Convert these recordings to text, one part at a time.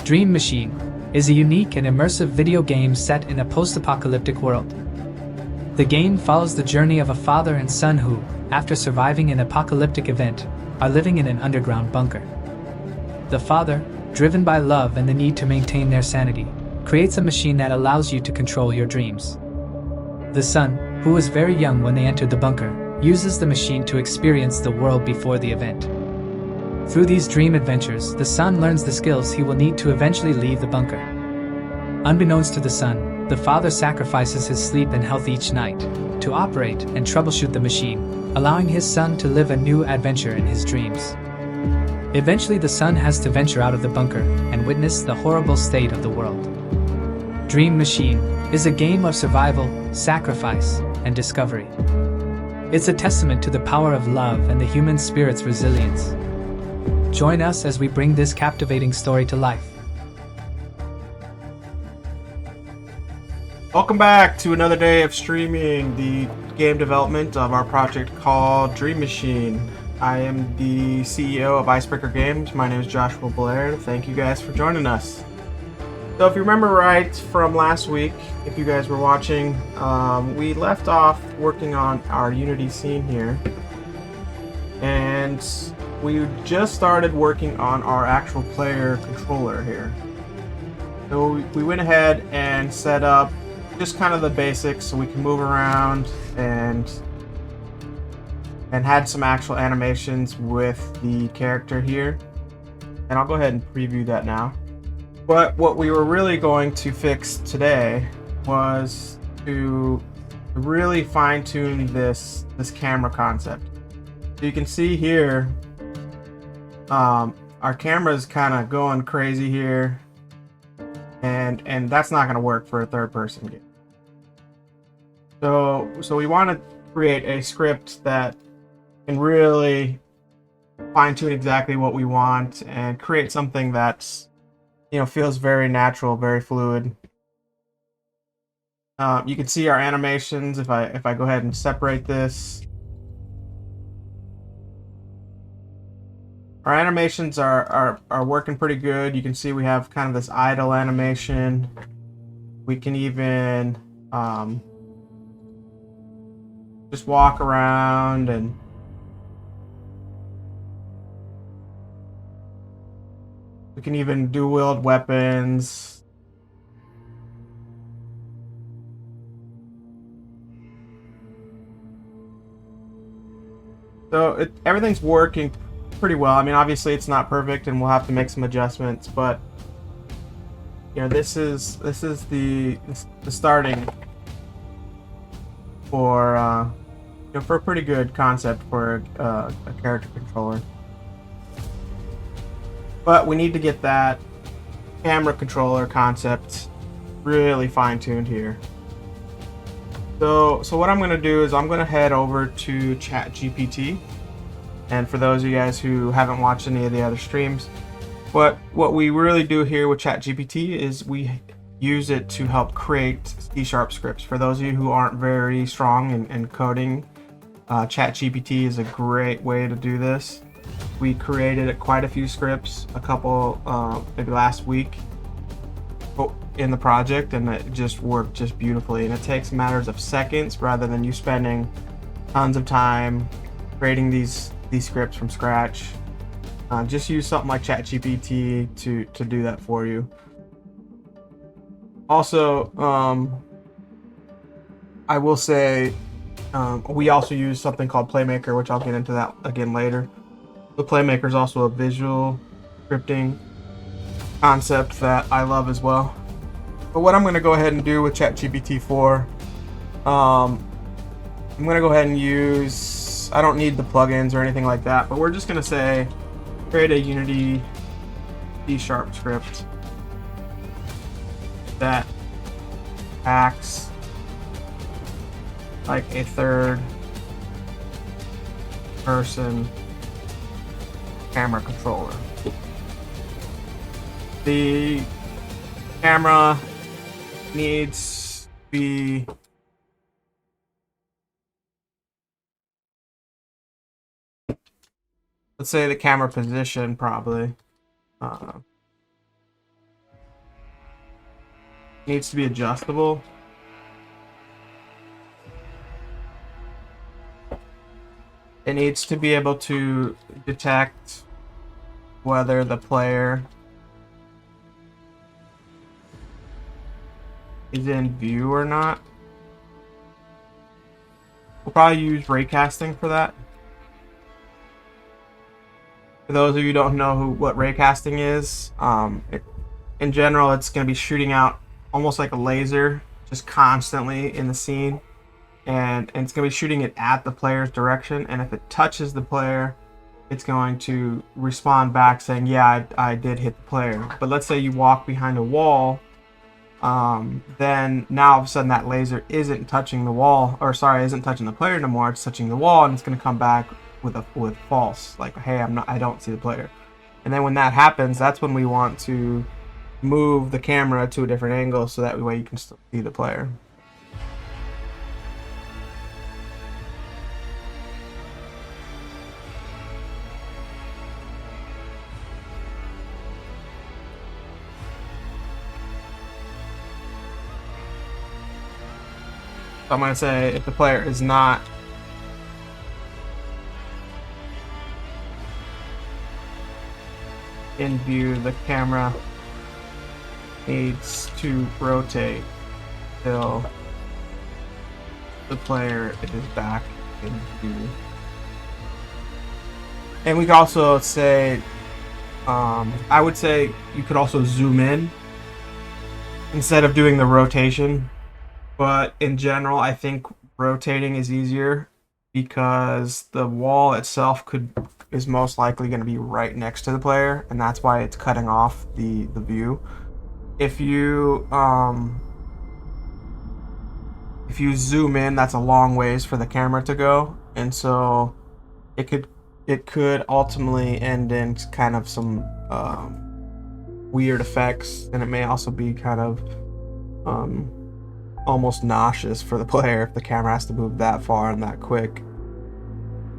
Dream Machine is a unique and immersive video game set in a post-apocalyptic world. The game follows the journey of a father and son who, after surviving an apocalyptic event, are living in an underground bunker. The father, driven by love and the need to maintain their sanity, creates a machine that allows you to control your dreams. The son, who was very young when they entered the bunker, uses the machine to experience the world before the event. Through these dream adventures, the son learns the skills he will need to eventually leave the bunker. Unbeknownst to the son, the father sacrifices his sleep and health each night to operate and troubleshoot the machine, allowing his son to live a new adventure in his dreams. Eventually, the son has to venture out of the bunker and witness the horrible state of the world. Dream Machine is a game of survival, sacrifice, and discovery. It's a testament to the power of love and the human spirit's resilience. Join us as we bring this captivating story to life. Welcome back to another day of streaming the game development of our project called Dream Machine. I am the CEO of Icebreaker Games. My name is Joshua Blair. Thank you guys for joining us. So if you remember right from last week, if you guys were watching, we left off working on our Unity scene here. And we just started working on our actual player controller here. So we went ahead and set up just kind of the basics so we can move around and had some actual animations with the character here. And I'll go ahead and preview that now. But what we were really going to fix today was to really fine-tune this camera concept. So you can see here, our camera's kind of going crazy here, and that's not going to work for a third-person game. So we want to create a script that can really fine-tune exactly what we want and create something that's, you know, feels very natural, very fluid. You can see our animations if I go ahead and separate this. Our animations are working pretty good. You can see we have kind of this idle animation. We can even just walk around and we can even dual-wield weapons. So everything's working pretty well. I mean, obviously it's not perfect and we'll have to make some adjustments, but you know, this is the starting for you know, for a pretty good concept for a character controller. But we need to get that camera controller concept really fine-tuned here. So what I'm going to do is I'm going to head over to ChatGPT. And for those of you guys who haven't watched any of the other streams, what we really do here with ChatGPT is we use it to help create C# scripts. For those of you who aren't very strong in coding, ChatGPT is a great way to do this. We created quite a few scripts, a couple maybe last week in the project, and it just worked just beautifully. And it takes matters of seconds rather than you spending tons of time creating these scripts from scratch. Just use something like ChatGPT to do that for you. Also, I will say we also use something called Playmaker, which I'll get into that again later. The Playmaker is also a visual scripting concept that I love as well. But what I'm going to go ahead and do with ChatGPT 4, I'm going to go ahead and use, I don't need the plugins or anything like that, but we're just going to say create a Unity C# script that acts like a third person camera controller. The camera needs to be let's say the camera position probably. needs to be adjustable. It needs to be able to detect whether the player is in view or not. We'll probably use raycasting for that. For those of you who don't know what raycasting is, in general, it's going to be shooting out almost like a laser, just constantly in the scene. And it's going to be shooting it at the player's direction. And if it touches the player, it's going to respond back saying, yeah, I did hit the player. But let's say you walk behind a wall, then now all of a sudden that laser isn't touching the wall, or sorry, isn't touching the player anymore. It's touching the wall, and it's going to come back with false, like, hey, I don't see the player. And then when that happens, that's when we want to move the camera to a different angle so that way you can still see the player. So I'm going to say if the player is not in view, the camera needs to rotate till the player is back in view. And we could also say, I would say you could also zoom in instead of doing the rotation. But in general, I think rotating is easier because the wall itself is most likely going to be right next to the player, and that's why it's cutting off the view. If you zoom in, that's a long ways for the camera to go, and so it could ultimately end in kind of some weird effects, and it may also be kind of almost nauseous for the player if the camera has to move that far and that quick.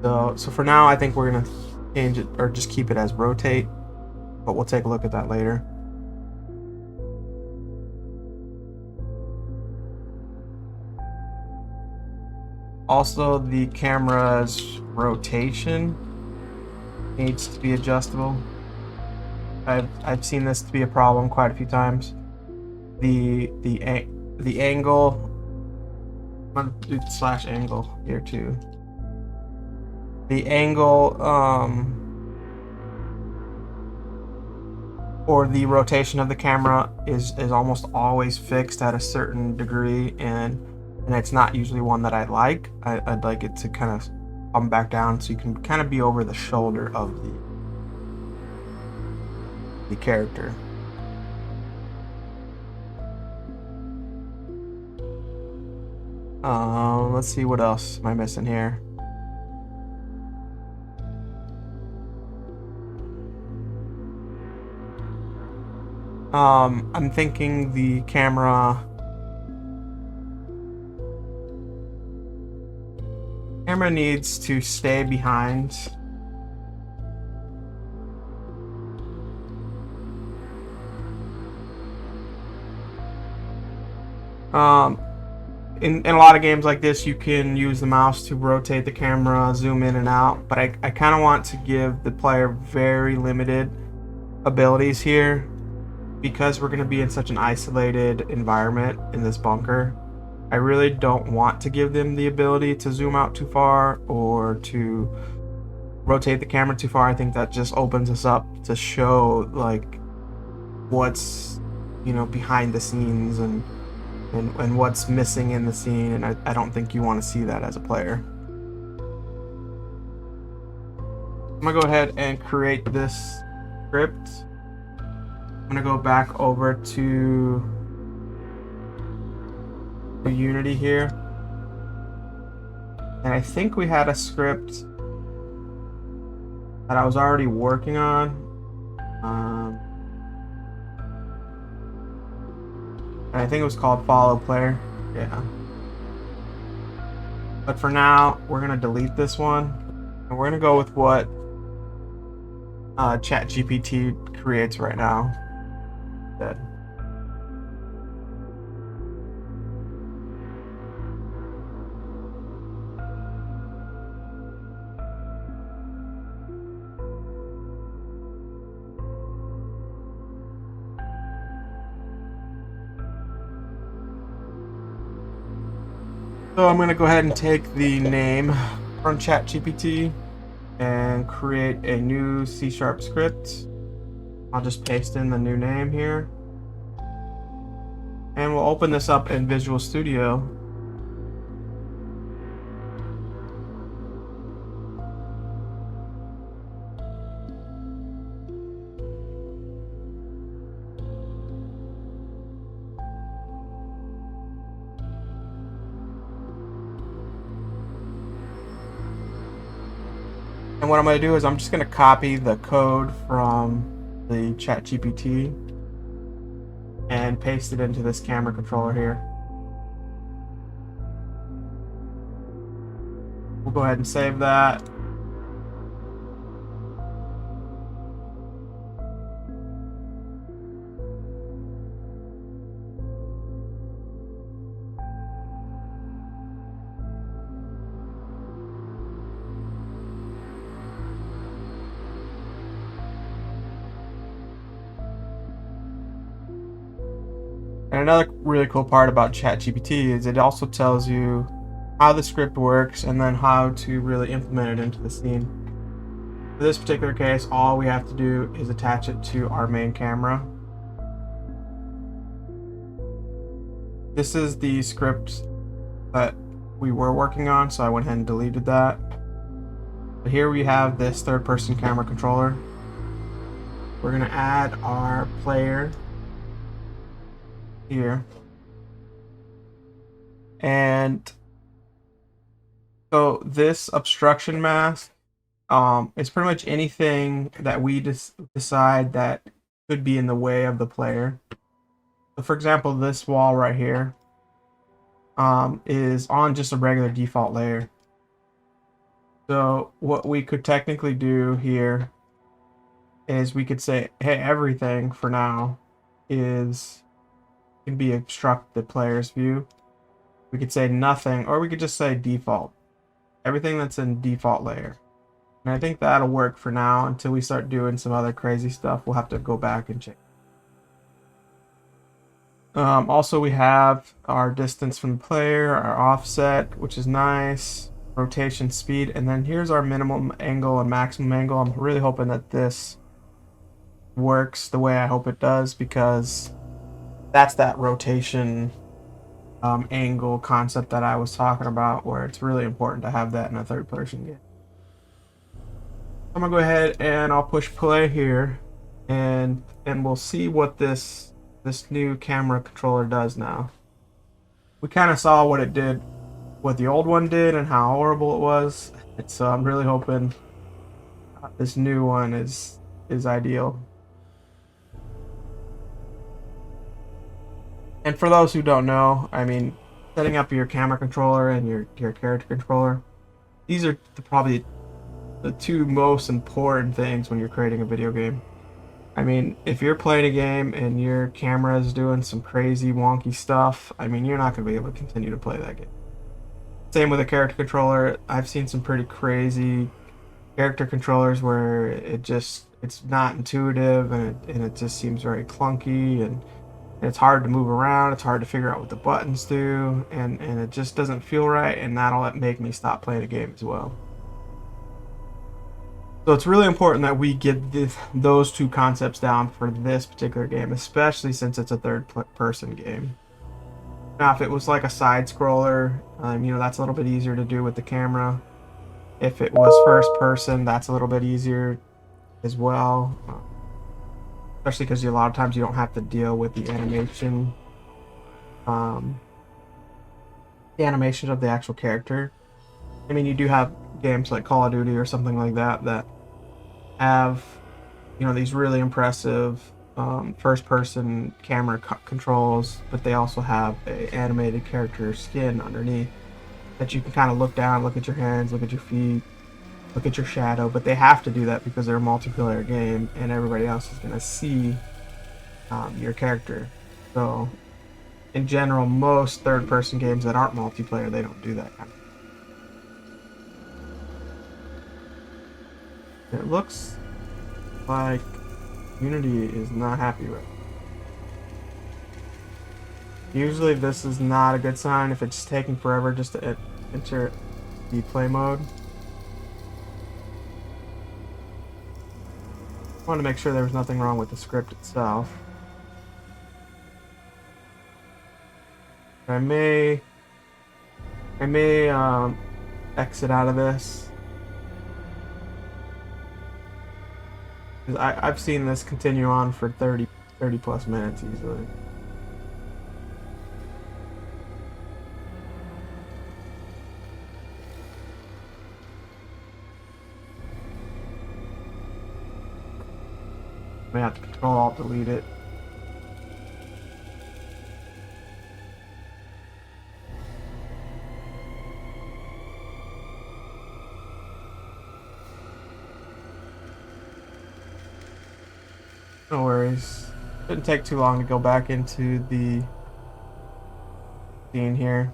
So for now, I think we're gonna change it or just keep it as rotate, but we'll take a look at that later. Also, the camera's rotation needs to be adjustable. I've seen this to be a problem quite a few times. The angle, I'm gonna do /angle here too. The angle or the rotation of the camera is almost always fixed at a certain degree, and it's not usually one that I like. I'd like it to kind of come back down so you can kind of be over the shoulder of the character. Let's see, what else am I missing here? I'm thinking the camera needs to stay behind in a lot of games like this, you can use the mouse to rotate the camera, zoom in and out, but I kind of want to give the player very limited abilities here because we're going to be in such an isolated environment in this bunker. I really don't want to give them the ability to zoom out too far or to rotate the camera too far. I think that just opens us up to show like what's, you know, behind the scenes and what's missing in the scene, and I don't think you want to see that as a player. I'm gonna go ahead and create this script. I'm gonna go back over to Unity here, and I think we had a script that I was already working on. And I think it was called follow player. Yeah. But for now, we're gonna delete this one, and we're gonna go with what ChatGPT creates right now. Good. So I'm going to go ahead and take the name from ChatGPT and create a new C# script. I'll just paste in the new name here. And we'll open this up in Visual Studio. And what I'm going to do is I'm just going to copy the code from the ChatGPT and paste it into this camera controller here. We'll go ahead and save that. And another really cool part about ChatGPT is it also tells you how the script works and then how to really implement it into the scene. For this particular case, all we have to do is attach it to our main camera. This is the script that we were working on, so I went ahead and deleted that. But here we have this third-person camera controller. We're going to add our player here. And so this obstruction mask is pretty much anything that we decide that could be in the way of the player. So for example, this wall right here is on just a regular default layer. So what we could technically do here is we could say, hey, everything for now can be obstruct the player's view. We could say nothing, or we could just say default. Everything that's in default layer. And I think that'll work for now until we start doing some other crazy stuff. We'll have to go back and check. Also, we have our distance from the player, our offset, which is nice, rotation speed, and then here's our minimum angle and maximum angle. I'm really hoping that this works the way I hope it does, because that's that rotation angle concept that I was talking about, where it's really important to have that in a third-person game. I'm gonna go ahead and I'll push play here, and we'll see what this new camera controller does now. We kind of saw what it did, what the old one did, and how horrible it was. So I'm really hoping this new one is ideal. And for those who don't know, I mean, setting up your camera controller and your character controller, these are probably the two most important things when you're creating a video game. I mean, if you're playing a game and your camera is doing some crazy wonky stuff, I mean, you're not going to be able to continue to play that game. Same with a character controller. I've seen some pretty crazy character controllers where it's not intuitive, and it just seems very clunky, and it's hard to move around. It's hard to figure out what the buttons do, and it just doesn't feel right, and that'll make me stop playing a game as well. So it's really important that we get those two concepts down for this particular game, especially since it's a third-person game. Now, if it was like a side-scroller, that's a little bit easier to do with the camera. If it was first-person, that's a little bit easier as well. Especially because a lot of times you don't have to deal with the animation, the animation of the actual character. I mean, you do have games like Call of Duty or something like that have, these really impressive first-person camera controls, but they also have a animated character skin underneath that you can kind of look down, look at your hands, look at your feet, look at your shadow. But they have to do that because they're a multiplayer game, and everybody else is going to see your character. So, in general, most third-person games that aren't multiplayer, they don't do that kind of thing. It looks like Unity is not happy with it. Usually this is not a good sign if it's taking forever just to enter the play mode. I want to make sure there was nothing wrong with the script itself. I may exit out of this. I've seen this continue on for 30 plus minutes easily. I may have to Control-Alt-Delete it. No worries. Didn't take too long to go back into the scene here.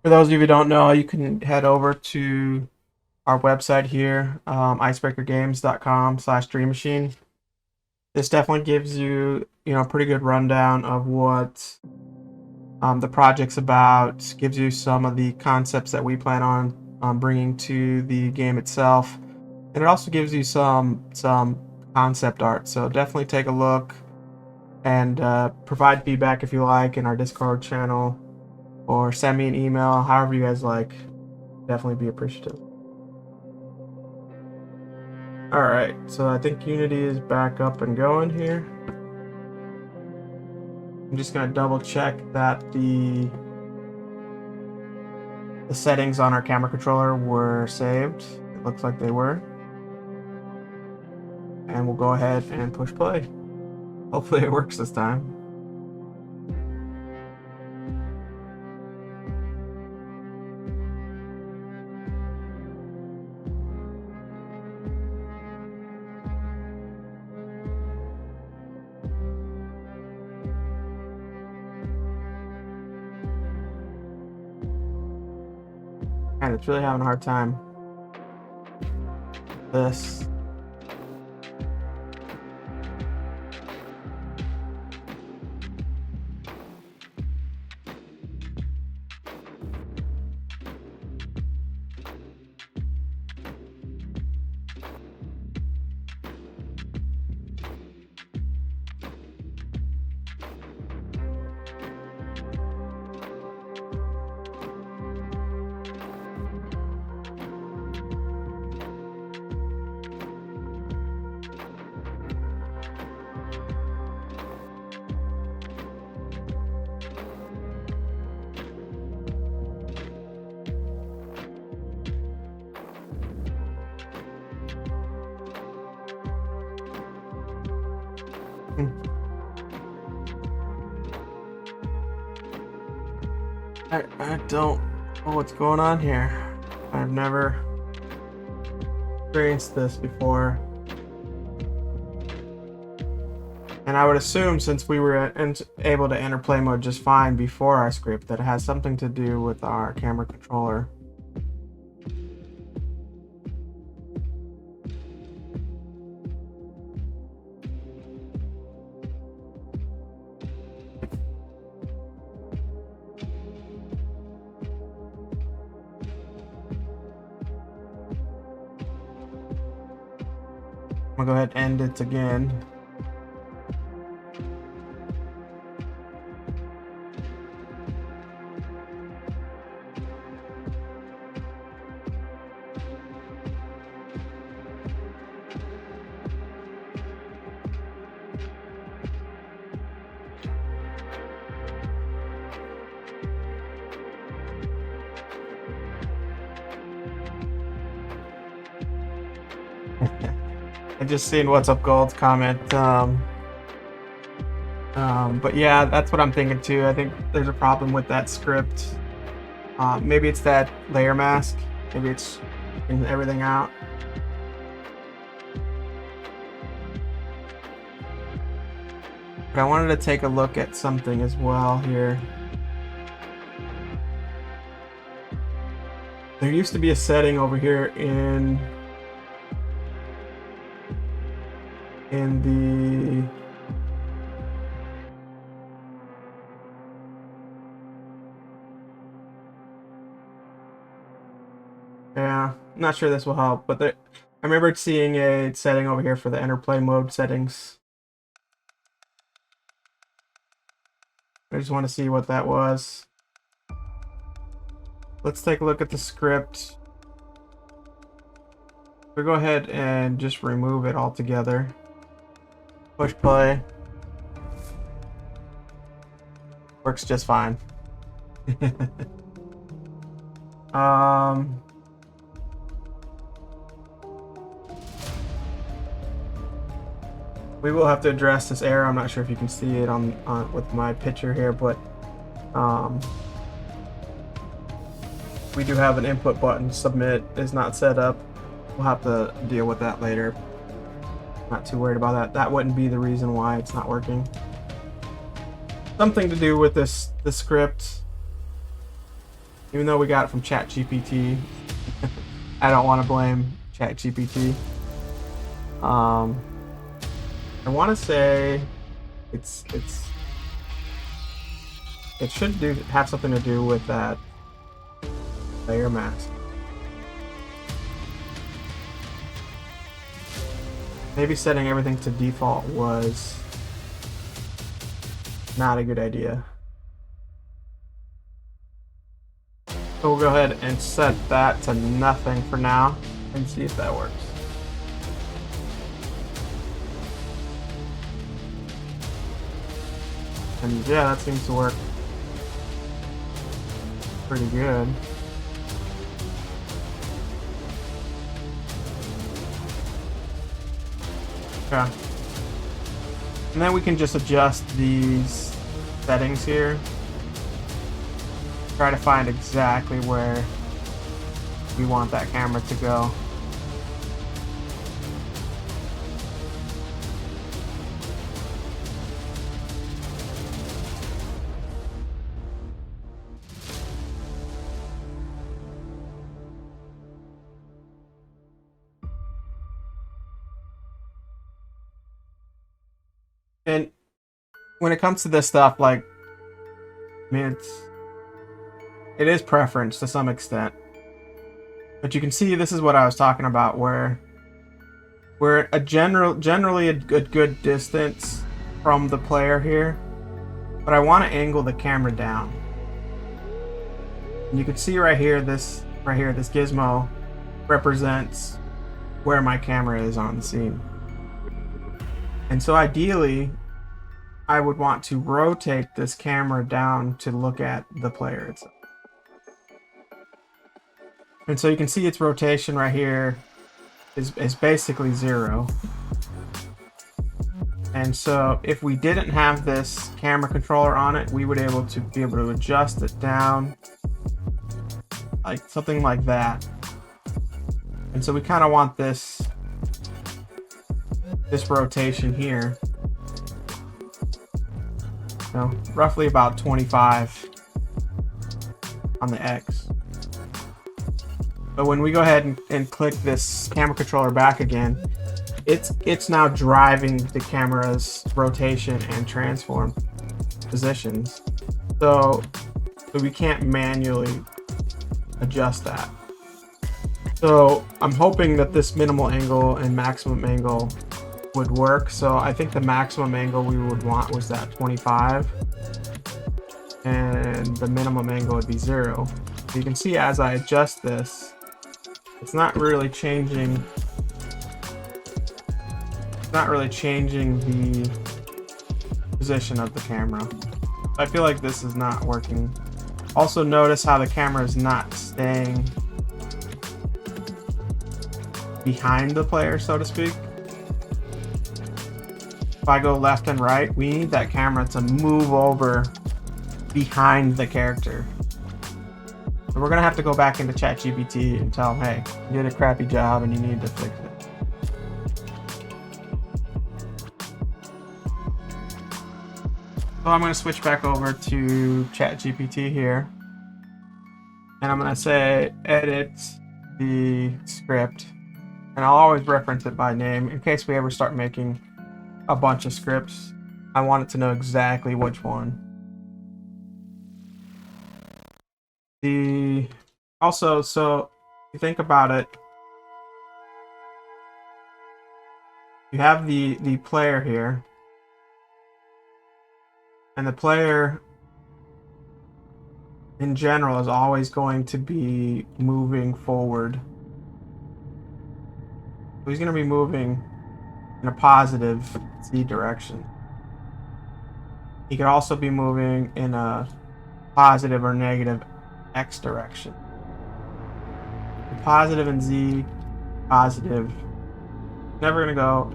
For those of you who don't know, you can head over to our website here, icebreakergames.com/dream-machine. This definitely gives you, a pretty good rundown of what the project's about, gives you some of the concepts that we plan on bringing to the game itself, and it also gives you some concept art. So definitely take a look and provide feedback if you like in our Discord channel, or send me an email, however you guys like. Definitely be appreciative. Alright, so I think Unity is back up and going here. I'm just going to double check that the settings on our camera controller were saved. It looks like they were. And we'll go ahead and push play. Hopefully it works this time. And it's really having a hard time. This. I don't know what's going on here. I've never experienced this before. And I would assume, since we were able to enter play mode just fine before our script, that it has something to do with our camera controller. I'm gonna go ahead and end it again. I just seen What's Up Gold's comment. But yeah, that's what I'm thinking too. I think there's a problem with that script. Maybe it's that layer mask. Maybe it's in everything out. But I wanted to take a look at something as well here. There used to be a setting over here in the yeah, I'm not sure this will help, but I remember seeing a setting over here for the interplay mode settings. I just want to see what that was. Let's take a look at the script. We'll go ahead and just remove it altogether. Push play. Works just fine. We will have to address this error. I'm not sure if you can see it on with my picture here, but we do have an input button. Submit is not set up. We'll have to deal with that later. Not too worried about that. That wouldn't be the reason why it's not working. Something to do with the script. Even though we got it from ChatGPT, I don't want to blame ChatGPT. I want to say it should have something to do with that layer mask. Maybe setting everything to default was not a good idea. So we'll go ahead and set that to nothing for now and see if that works. And yeah, that seems to work pretty good. Okay. And then we can just adjust these settings here. Try to find exactly where we want that camera to go. And when it comes to this stuff, like, I mean, it is preference to some extent. But you can see this is what I was talking about, where we're generally a good distance from the player here, but I want to angle the camera down. And you can see right here, this gizmo represents where my camera is on the scene. And so ideally, I would want to rotate this camera down to look at the player itself. And so you can see its rotation right here is basically 0. And so if we didn't have this camera controller on it, we would be able to adjust it down like something like that. And so we kind of want this rotation here, you know, roughly about 25 on the X. But when we go ahead and click this camera controller back again, it's now driving the camera's rotation and transform positions. So we can't manually adjust that. So I'm hoping that this minimal angle and maximum angle would work. So I think the maximum angle we would want was that 25, and the minimum angle would be 0. So you can see as I adjust this, it's not really changing the position of the camera. I feel like this is not working. Also notice how the camera is not staying behind the player, so to speak. If I go left and right, we need that camera to move over behind the character. So we're gonna have to go back into ChatGPT and tell them, hey, you did a crappy job and you need to fix it. So I'm going to switch back over to ChatGPT here. And I'm going to say edit the script. And I'll always reference it by name in case we ever start making a bunch of scripts. I want it to know exactly which one. Also, so you think about it, you have the player here, and the player in general is always going to be moving forward. So he's going to be moving in a positive Z direction. He could also be moving in a positive or negative X direction. Positive and Z, positive. Never gonna go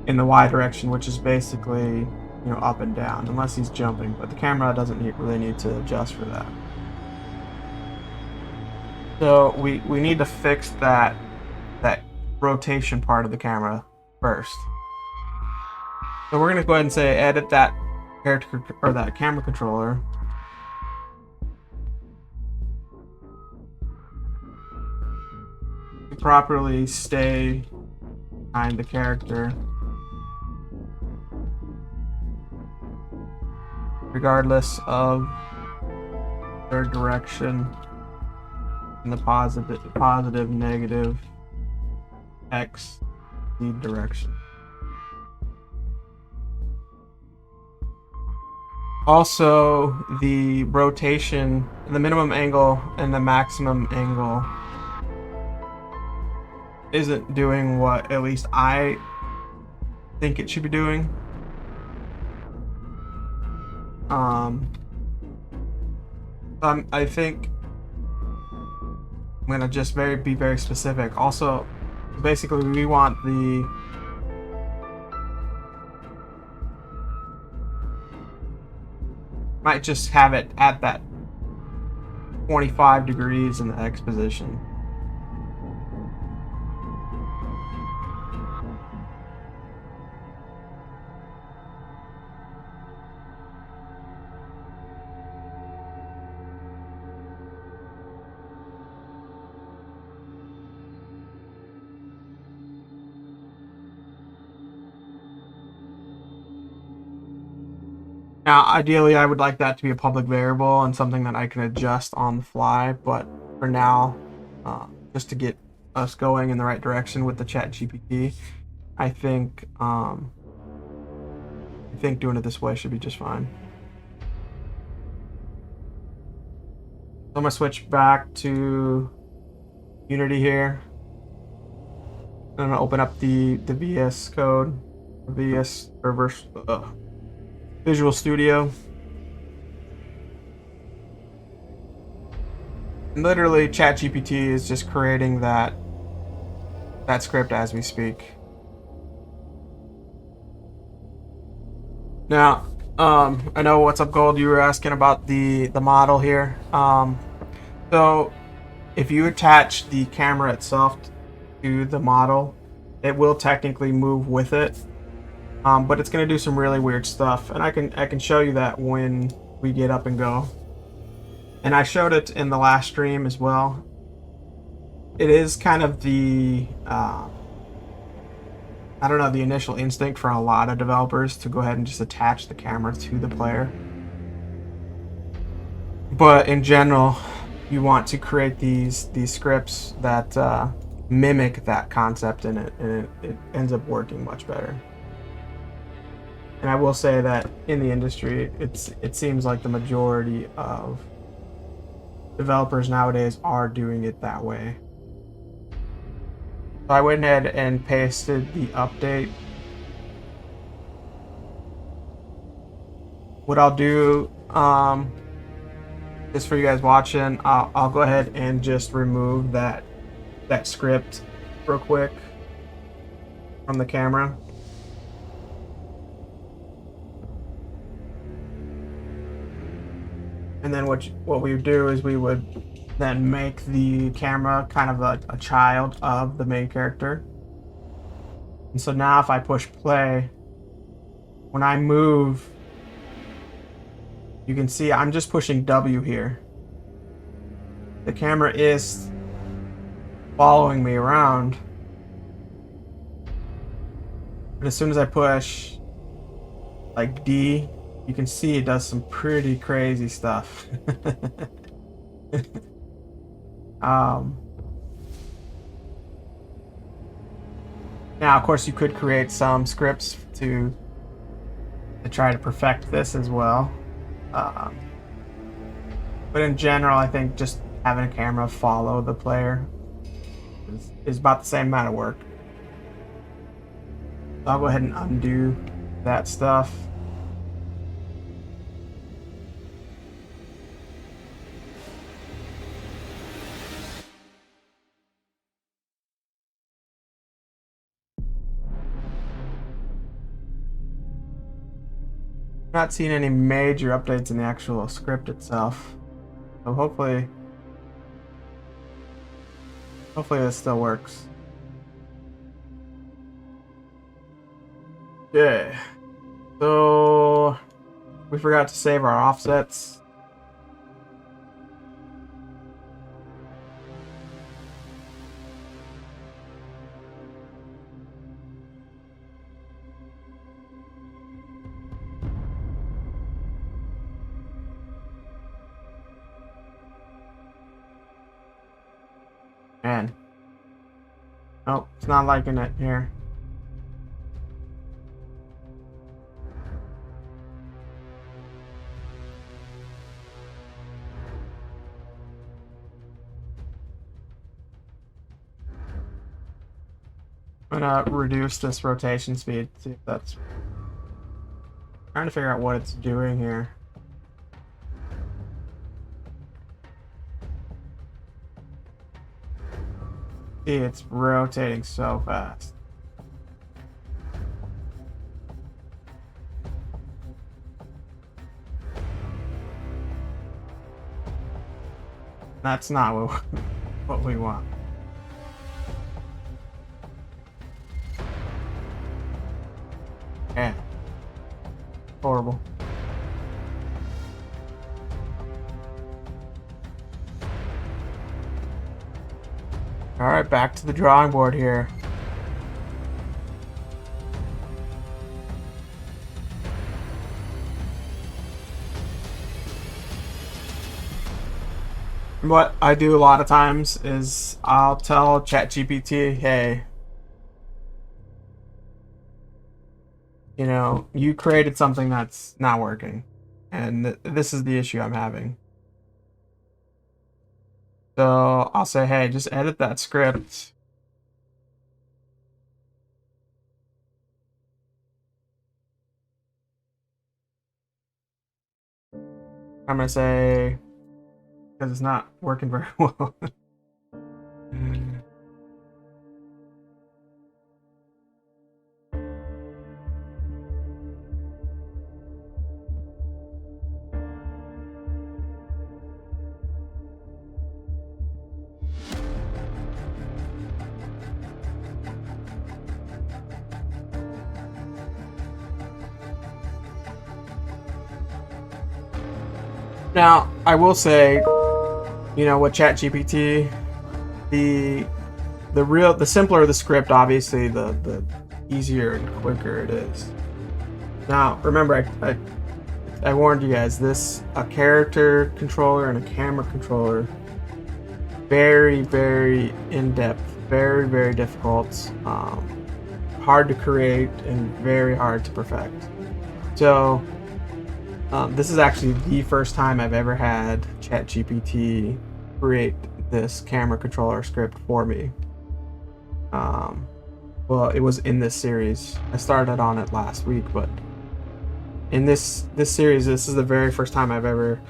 in the Y direction, which is basically, up and down, unless he's jumping. But the camera doesn't really need to adjust for that. So we need to fix that rotation part of the camera first. So we're gonna go ahead and say edit that character or that camera controller. To properly stay behind the character, regardless of their direction in the positive, negative, X, Z direction. Also, the rotation, the minimum angle and the maximum angle isn't doing what at least I think it should be doing. I think I'm gonna just be very specific. Also, basically, we want the might just have it at that 25 degrees in the X position. Now, ideally, I would like that to be a public variable and something that I can adjust on the fly, but for now, just to get us going in the right direction with the ChatGPT, I think doing it this way should be just fine. So I'm gonna switch back to Unity here. I'm gonna open up the VS Code, Visual Studio. And literally, ChatGPT is just creating that script as we speak. Now, I know What's Up Gold, you were asking about the model here. So if you attach the camera itself to the model, it will technically move with it. But it's going to do some really weird stuff, and I can show you that when we get up and go. And I showed it in the last stream as well. It is kind of the I don't know, the initial instinct for a lot of developers to go ahead and just attach the camera to the player. But in general, you want to create these scripts that mimic that concept, and it ends up working much better. And I will say that in the industry, it seems like the majority of developers nowadays are doing it that way. So I went ahead and pasted the update. What I'll do, just for you guys watching, I'll go ahead and just remove that script real quick from the camera. And then what we would do is we would then make the camera kind of a child of the main character. And so now if I push play, when I move you can see I'm just pushing W here. The camera is following me around. But as soon as I push like D, you can see it does some pretty crazy stuff. Now, of course, you could create some scripts to try to perfect this as well. But in general, I think just having a camera follow the player is about the same amount of work. So I'll go ahead and undo that stuff. Not seeing any major updates in the actual script itself, so hopefully this still works. Okay, so we forgot to save our offsets. Man. Nope, it's not liking it here. I'm gonna reduce this rotation speed, see if that's... Trying to figure out what it's doing here. See, it's rotating so fast. That's not what we want. Yeah. Horrible. Alright, back to the drawing board here. What I do a lot of times is I'll tell ChatGPT, hey, you know, you created something that's not working, and this is the issue I'm having. So I'll say, hey, just edit that script. I'm gonna say, because it's not working very well. Now, I will say, you know, with ChatGPT, the simpler the script, obviously, the easier and quicker it is. Now, remember, I warned you guys, a character controller and a camera controller, very, very in-depth, very, very difficult, hard to create, and very hard to perfect. So, this is actually the first time I've ever had ChatGPT create this camera controller script for me. Well, it was in this series. I started on it last week, but in this series, this is the very first time I've ever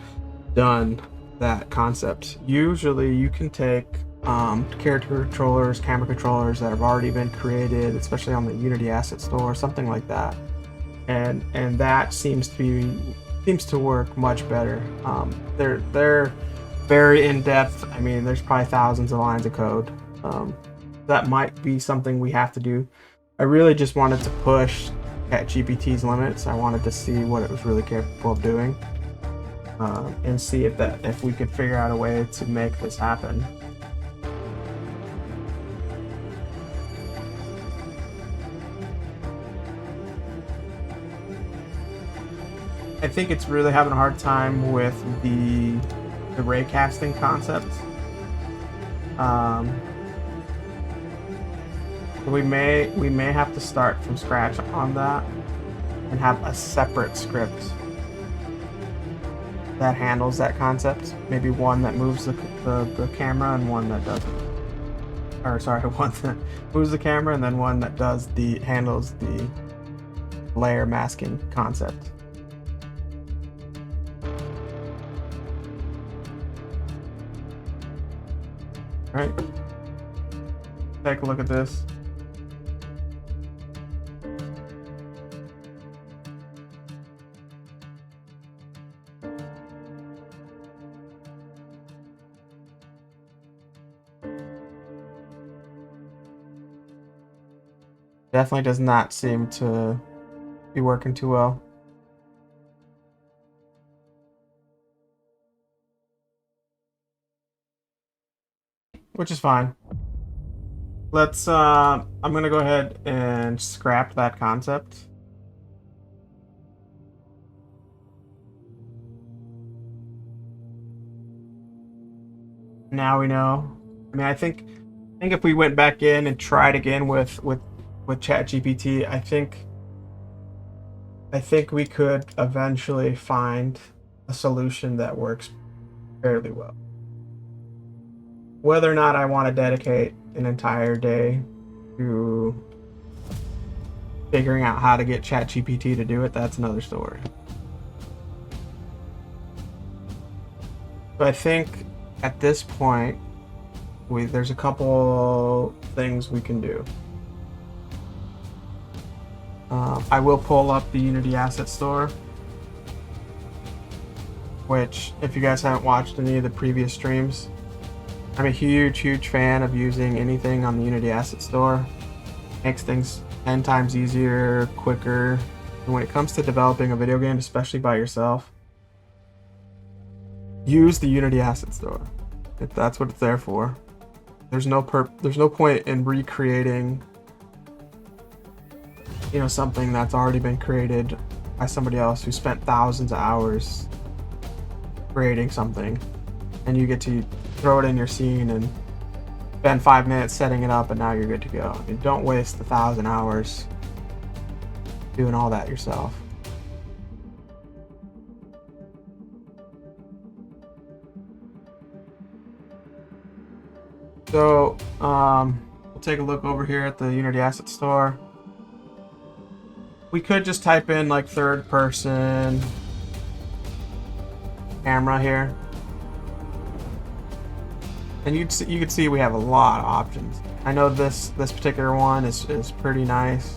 done that concept. Usually, you can take character controllers, camera controllers that have already been created, especially on the Unity Asset Store, something like that, and that seems to work much better. They're very in-depth. I mean, there's probably thousands of lines of code. That might be something we have to do. I really just wanted to push ChatGPT's limits. I wanted to see what it was really capable of doing. and see if we could figure out a way to make this happen. I think it's really having a hard time with the ray casting concept. We may have to start from scratch on that and have a separate script that handles that concept. Maybe one that moves the camera and one that doesn't. Or sorry, one that moves the camera and then one that handles the layer masking concept. All right, take a look at this. Definitely does not seem to be working too well. Which is fine. Let's I'm gonna go ahead and scrap that concept. Now we know. I mean, I think if we went back in and tried again with ChatGPT, I think we could eventually find a solution that works fairly well. Whether or not I want to dedicate an entire day to figuring out how to get ChatGPT to do it, that's another story. But I think at this point, there's a couple things we can do. I will pull up the Unity Asset Store, which, if you guys haven't watched any of the previous streams, I'm a huge fan of using anything on the Unity Asset Store. Makes things 10 times easier, quicker. And when it comes to developing a video game, especially by yourself, use the Unity Asset Store. If that's what it's there for. There's no point in recreating, something that's already been created by somebody else who spent thousands of hours creating something, and you get to throw it in your scene and spend 5 minutes setting it up, and now you're good to go. I mean, don't waste 1,000 hours doing all that yourself. So we'll take a look over here at the Unity Asset Store. We could just type in like third person camera here, and you can see we have a lot of options. I know this particular one is pretty nice.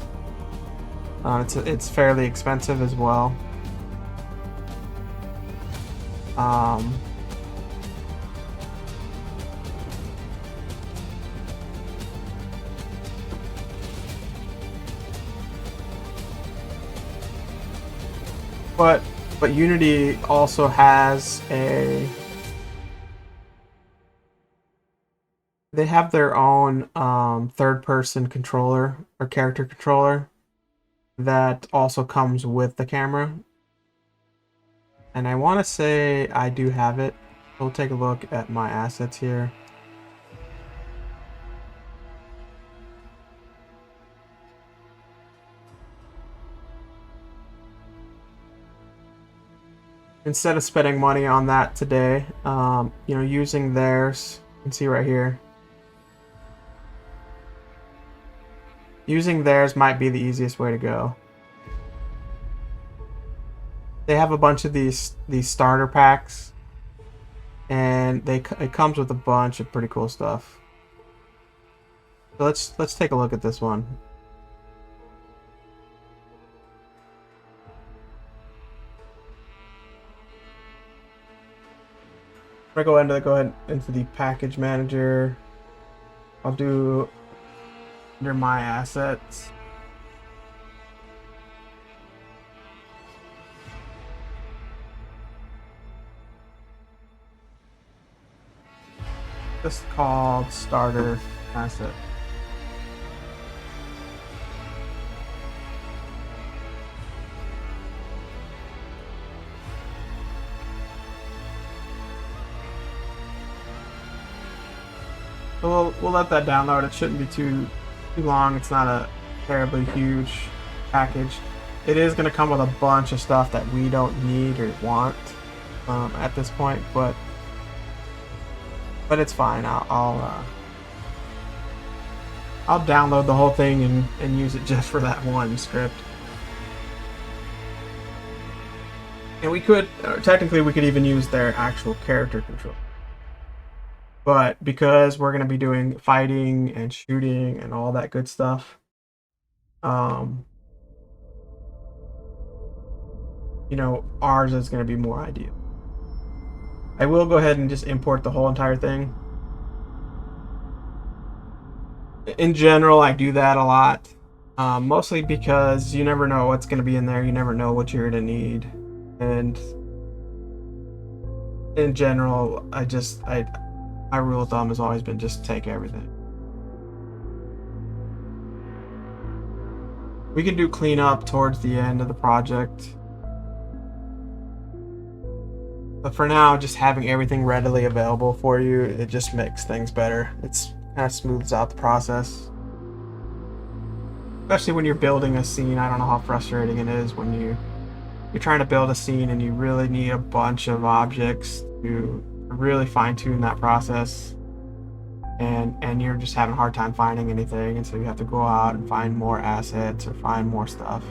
It's fairly expensive as well. But Unity also has they have their own third-person controller or character controller that also comes with the camera. And I want to say I do have it. We'll take a look at my assets here. Instead of spending money on that today, using theirs, you can see right here. Using theirs might be the easiest way to go. They have a bunch of these starter packs, and it comes with a bunch of pretty cool stuff. So let's take a look at this one. I'm gonna go ahead into the package manager. I'll do under my assets. This is called starter asset. So we'll let that download. It shouldn't be too long. It's not a terribly huge package. It is going to come with a bunch of stuff that we don't need or want at this point, but it's fine. I'll download the whole thing and use it just for that one script. And we could technically we could even use their actual character control. But because we're going to be doing fighting and shooting and all that good stuff, you know, ours is going to be more ideal. I will go ahead and just import the whole entire thing. In general, I do that a lot, mostly because you never know what's going to be in there. You never know what you're going to need. And in general, my rule of thumb has always been just take everything. We can do cleanup towards the end of the project. But for now, just having everything readily available for you, it just makes things better. It's kind of smooths out the process. Especially when you're building a scene. I don't know how frustrating it is when you're trying to build a scene and you really need a bunch of objects to really fine-tune that process. And you're just having a hard time finding anything, and so you have to go out and find more assets or find more stuff.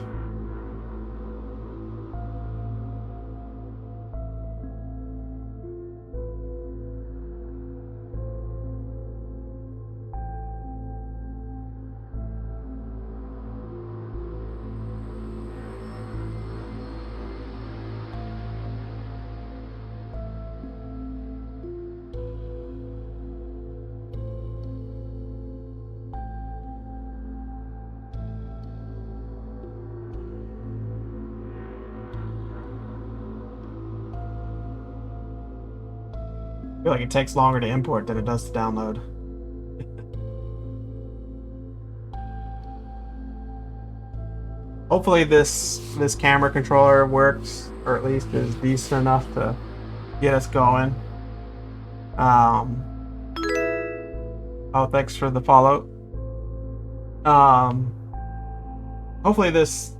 I feel like it takes longer to import than it does to download. Hopefully this camera controller works, or at least is decent enough to get us going. Oh, thanks for the follow. Hopefully this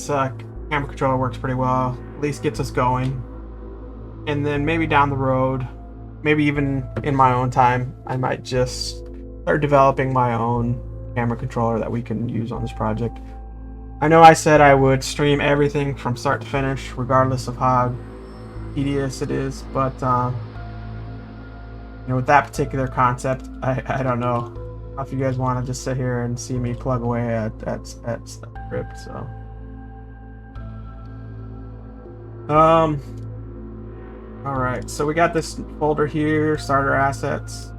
camera controller works pretty well. At least gets us going. And then maybe down the road, maybe even in my own time, I might just start developing my own camera controller that we can use on this project. I know I said I would stream everything from start to finish, regardless of how tedious it is, but you know, with that particular concept, I don't know if you guys want to just sit here and see me plug away at script. So Alright, so we got this folder here, starter assets.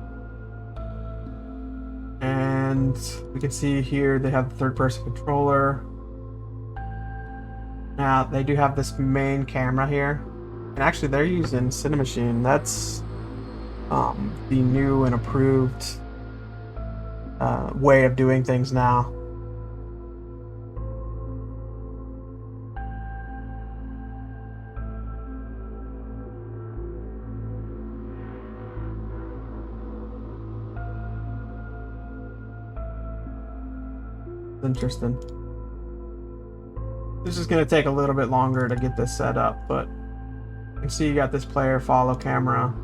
And we can see here they have the third-person controller. Now, they do have this main camera here. And actually, they're using Cinemachine. That's the new and approved way of doing things now. Interesting. This is going to take a little bit longer to get this set up, but you can see you got this player follow camera.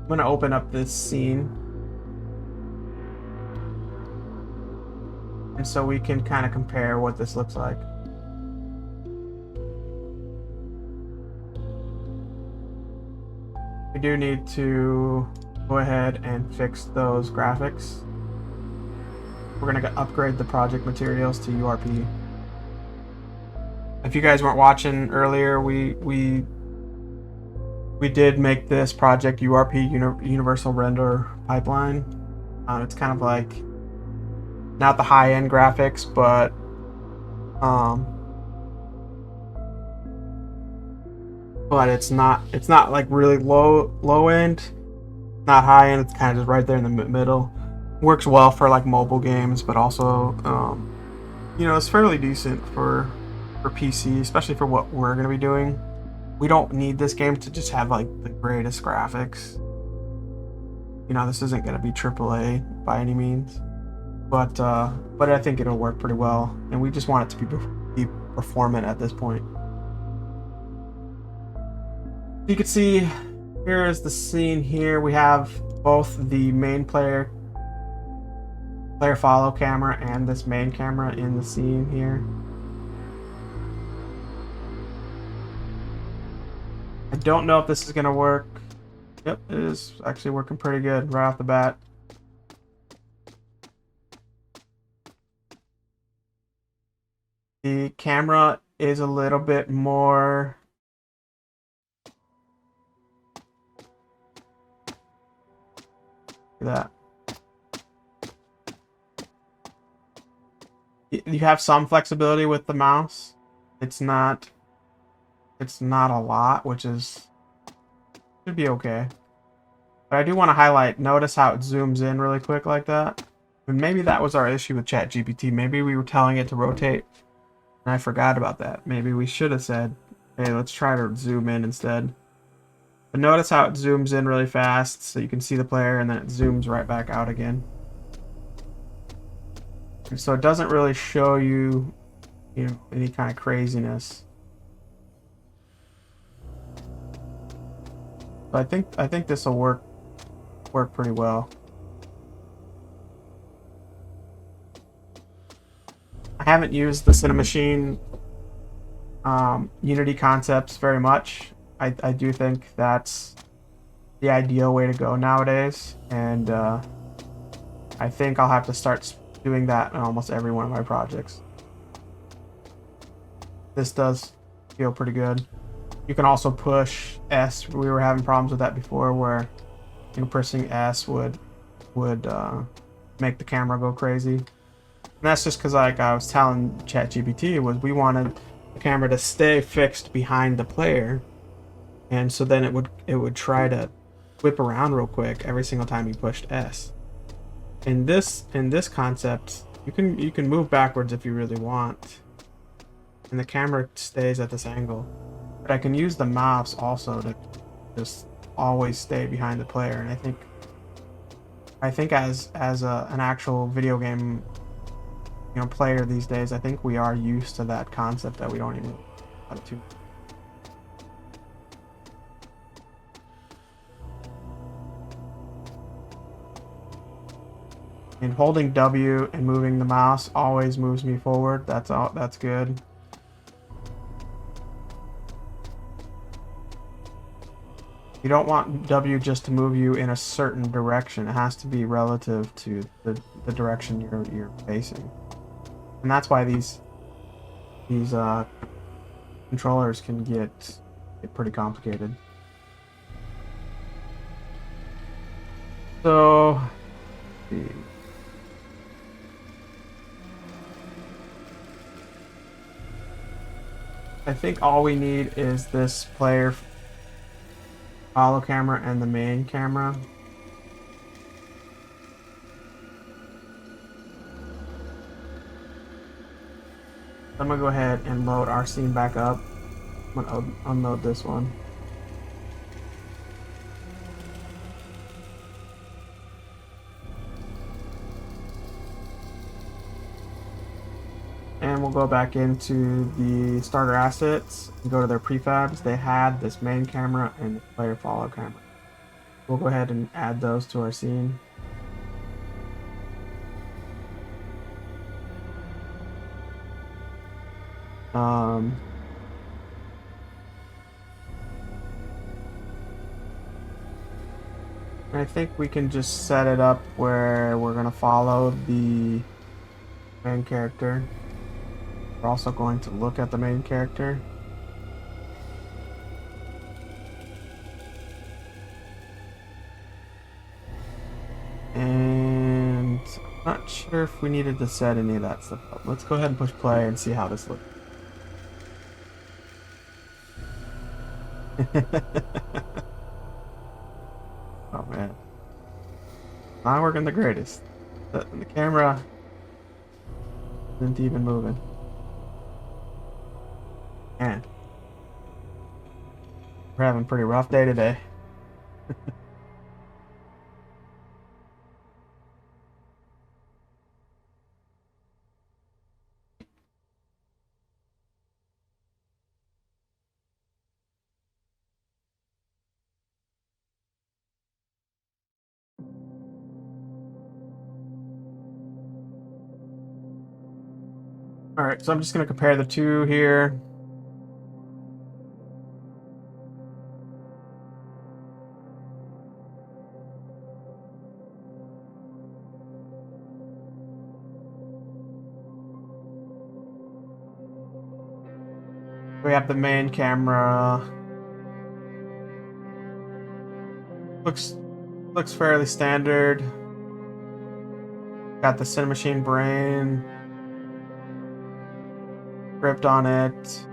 I'm going to open up this scene. And so we can kind of compare what this looks like. We do need to go ahead and fix those graphics. We're going to upgrade the project materials to URP. If you guys weren't watching earlier, we We did make this project URP, Universal Render Pipeline. It's kind of like not the high-end graphics, but it's not like really low end, not high end. It's kind of just right there in the middle. Works well for like mobile games, but also it's fairly decent for PC, especially for what we're gonna be doing. We don't need this game to just have like the greatest graphics. This isn't gonna be AAA by any means, but I think it'll work pretty well, and we just want it to be performant at this point. You can see here is the scene here. We have both the main player follow camera and this main camera in the scene here. I don't know if this is gonna work. Yep, it is actually working pretty good right off the bat. The camera is a little bit more that. You have some flexibility with the mouse. It's not a lot, which should be okay. But I do want to highlight, notice how it zooms in really quick like that. And maybe that was our issue with ChatGPT. Maybe we were telling it to rotate and I forgot about that. Maybe we should have said, hey, let's try to zoom in instead. But notice how it zooms in really fast so you can see the player, and then it zooms right back out again. And so it doesn't really show you, any kind of craziness. But I think this will work pretty well. I haven't used the Cinemachine Unity concepts very much. I do think that's the ideal way to go nowadays, and I think I'll have to start doing that in almost every one of my projects. This does feel pretty good. You can also push S. We were having problems with that before, where pressing S would make the camera go crazy. And that's just because, like I was telling ChatGPT, we wanted the camera to stay fixed behind the player. And so then it would try to whip around real quick every single time you pushed S. In this concept, you can move backwards if you really want, and the camera stays at this angle. But I can use the mouse also to just always stay behind the player. And I think as an actual video game player these days, I think we are used to that concept that we don't even have to. And holding W and moving the mouse always moves me forward. That's good. You don't want W just to move you in a certain direction. It has to be relative to the direction you're facing. And that's why these controllers can get pretty complicated. So, let's see. I think all we need is this player follow camera and the main camera. I'm gonna go ahead and load our scene back up. I'm gonna unload this one. And we'll go back into the starter assets and go to their prefabs. They had this main camera and the player follow camera. We'll go ahead and add those to our scene. I think we can just set it up where we're gonna follow the main character. We're also going to look at the main character. Not sure if we needed to set any of that stuff up. Let's go ahead and push play and see how this looks. Oh man. Not working the greatest. The camera isn't even moving. Man. We're having a pretty rough day today. Alright, so I'm just going to compare the two here. We have the main camera. Looks fairly standard. Got the Cinemachine brain script on it.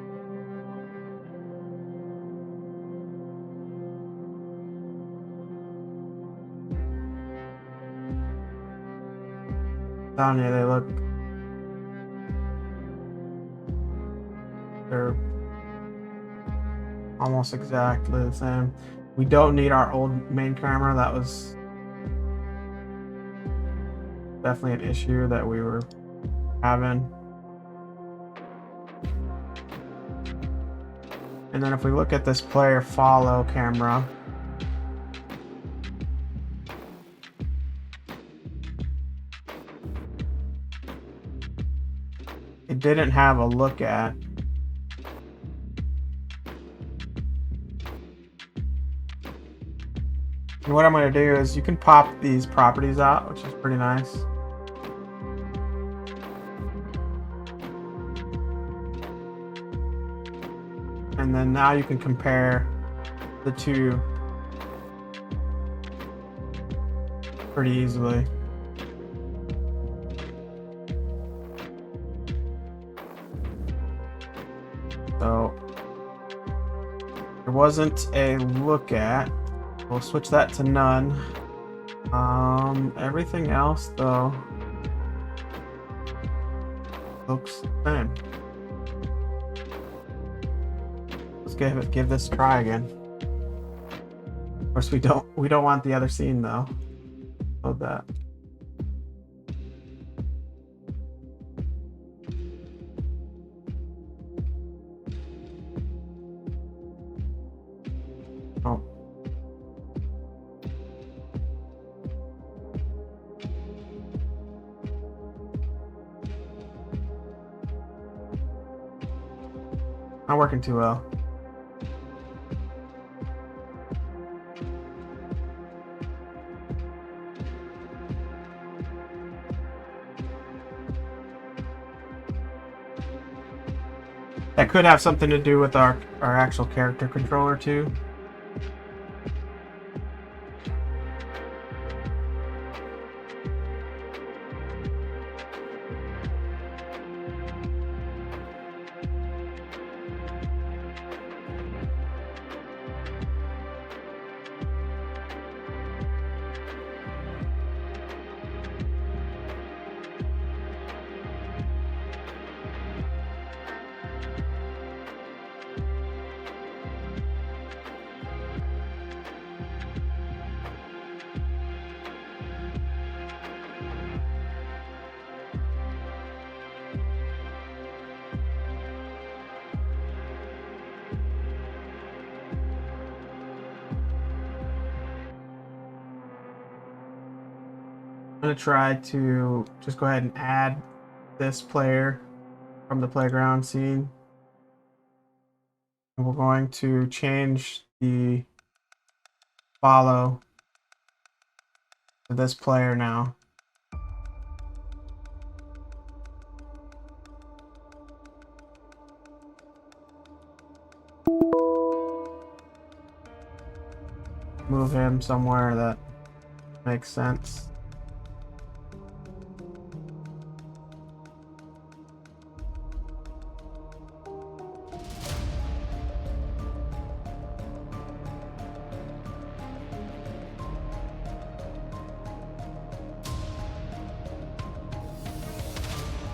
Down here they look, they're almost exactly the same. We don't need our old main camera. That was definitely an issue that we were having. And then if we look at this player follow camera, it didn't have a look at. And what I'm going to do is you can pop these properties out, which is pretty nice. And then now you can compare the two pretty easily. So there wasn't a look at. We'll switch that to none. Everything else though looks the same. Let's give this a try again. Of course we don't want the other scene though. Load that. Oh. Not working too well. That could have something to do with our actual character controller too. I'm going to try to just go ahead and add this player from the playground scene. And we're going to change the follow to this player now. Move him somewhere that makes sense.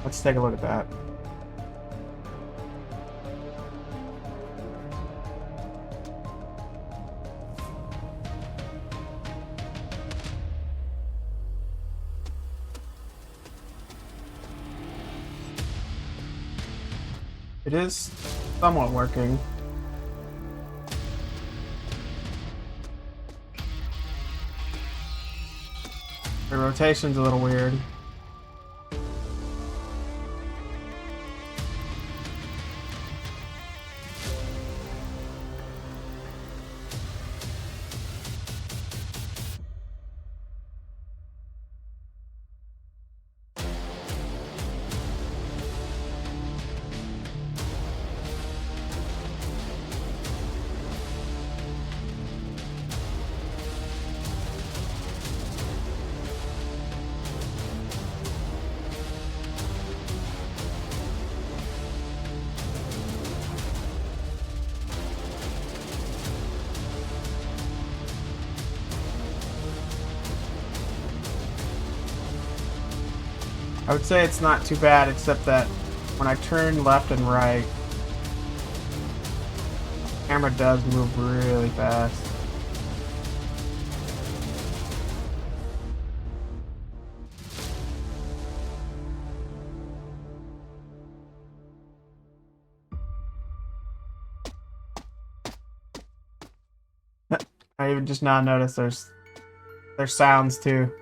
Let's take a look at that. It is somewhat working. The rotation's a little weird. I would say it's not too bad, except that when I turn left and right, the camera does move really fast. I even just now noticed there's sounds too.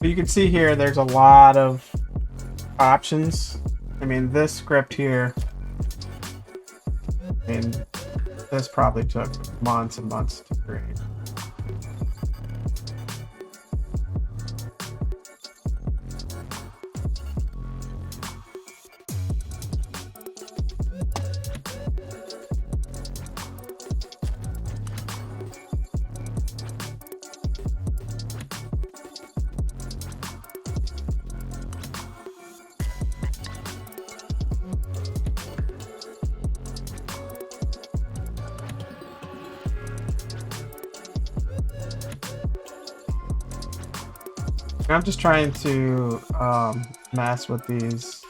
But you can see here there's a lot of options. I mean, this script here, I mean, this probably took months and months to create. I'm just trying to mess with these.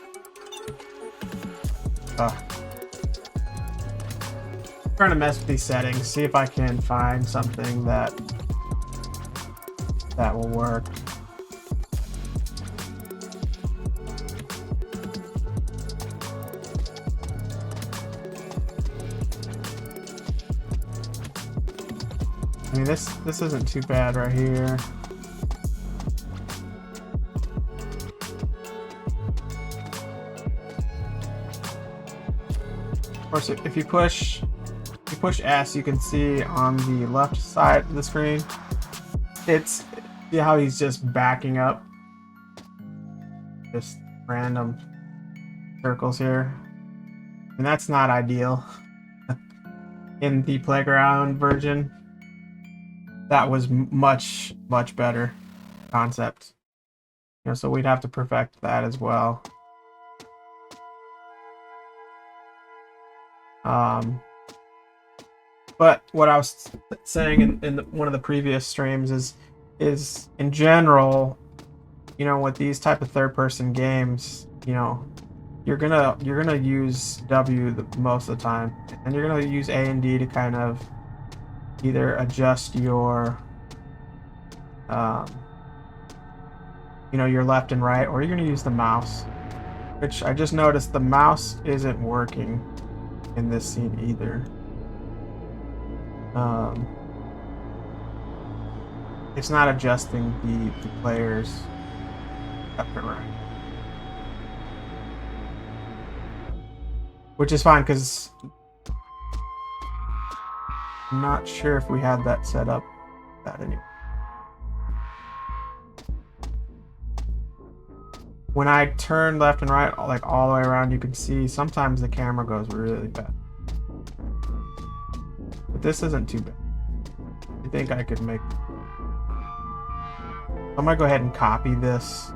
Trying to mess with these settings, see if I can find something that will work. I mean, this isn't too bad right here. Of course, if you push S, you can see on the left side of the screen, see how he's just backing up, just random circles here, and that's not ideal. In the playground version, that was much better concept. You know, so we'd have to perfect that as well. But what I was saying in one of the previous streams is in general, you know, with these type of third-person games, you know, you're gonna use W most of the time, and you're gonna use A and D to kind of either adjust your, you know, your left and right, or you're gonna use the mouse, which I just noticed the mouse isn't working in this scene either. It's not adjusting the players left and right. which is fine because I'm not sure if we had that set up that anyway. When I turn left and right, like all the way around, you can see sometimes the camera goes really bad. But this isn't too bad. I think I could make... I'm gonna go ahead and copy this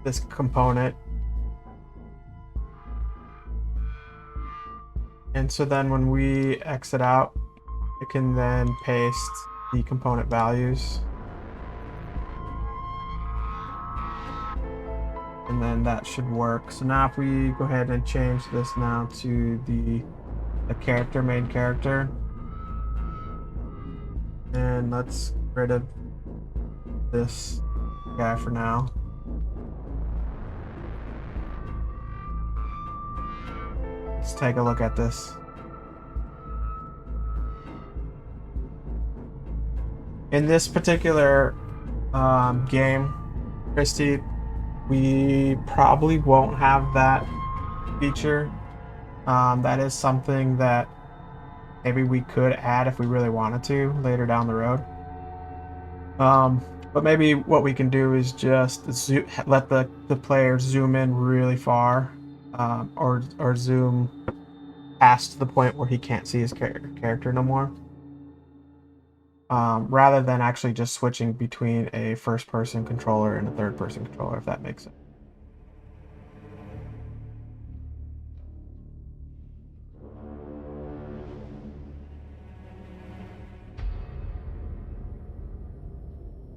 this component. And so then when we exit out, it can then paste the component values. And then that should work. So now if we go ahead and change this now to the character, main character. And let's get rid of this guy for now. Let's take a look at this. In this particular game, Christy, we probably won't have that feature. That is something that maybe we could add if we really wanted to later down the road. But maybe what we can do is just let the player zoom in really far, or zoom past the point where he can't see his character no more. Rather than actually just switching between a first-person controller and a third-person controller, if that makes sense.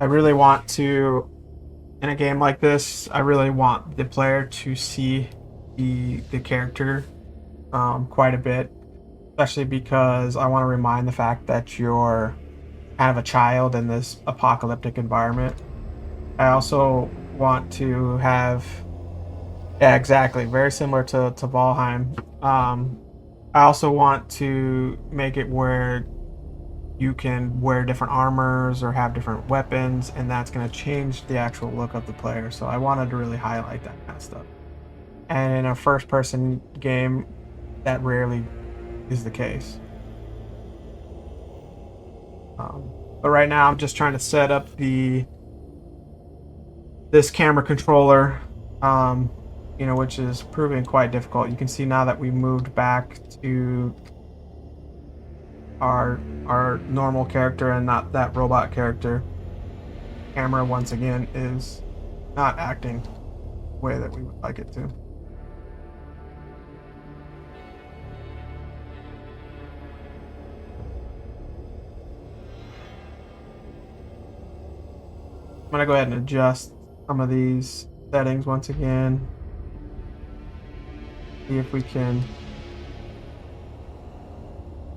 I really want to, in a game like this, I really want the player to see the character quite a bit, especially because I want to remind the fact that you're kind of a child in this apocalyptic environment. I also want to have, yeah, exactly, very similar to Valheim. I also want to make it where you can wear different armors or have different weapons, and that's going to change the actual look of the player. So I wanted to really highlight that kind of stuff. And in a first-person game, that rarely is the case. But right now, I'm just trying to set up this camera controller, which is proving quite difficult. You can see now that we moved back to our normal character and not that robot character. Camera once again is not acting the way that we would like it to. I'm gonna go ahead and adjust some of these settings once again. See if we can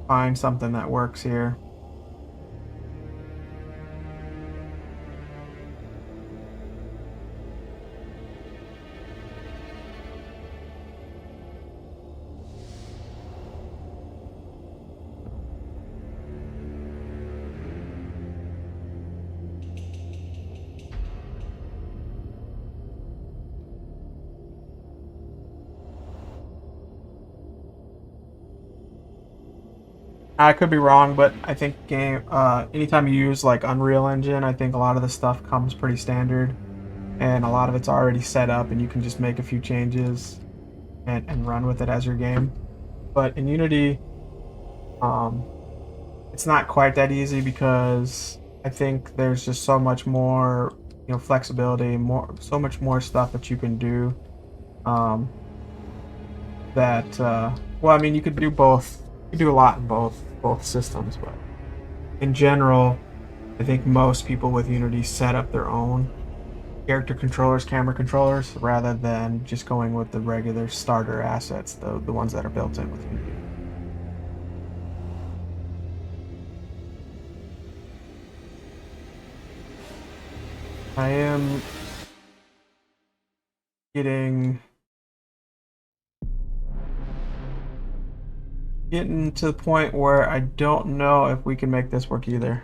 find something that works here. I could be wrong, but I think anytime you use like Unreal Engine, I think a lot of the stuff comes pretty standard, and a lot of it's already set up, and you can just make a few changes and run with it as your game. But in Unity, it's not quite that easy because I think there's just so much more, flexibility, so much more stuff that you can do. Well, I mean, you could do both. You do a lot in both systems, but in general, I think most people with Unity set up their own character controllers, camera controllers, rather than just going with the regular starter assets, the ones that are built in with Unity. I am getting to the point where I don't know if we can make this work either.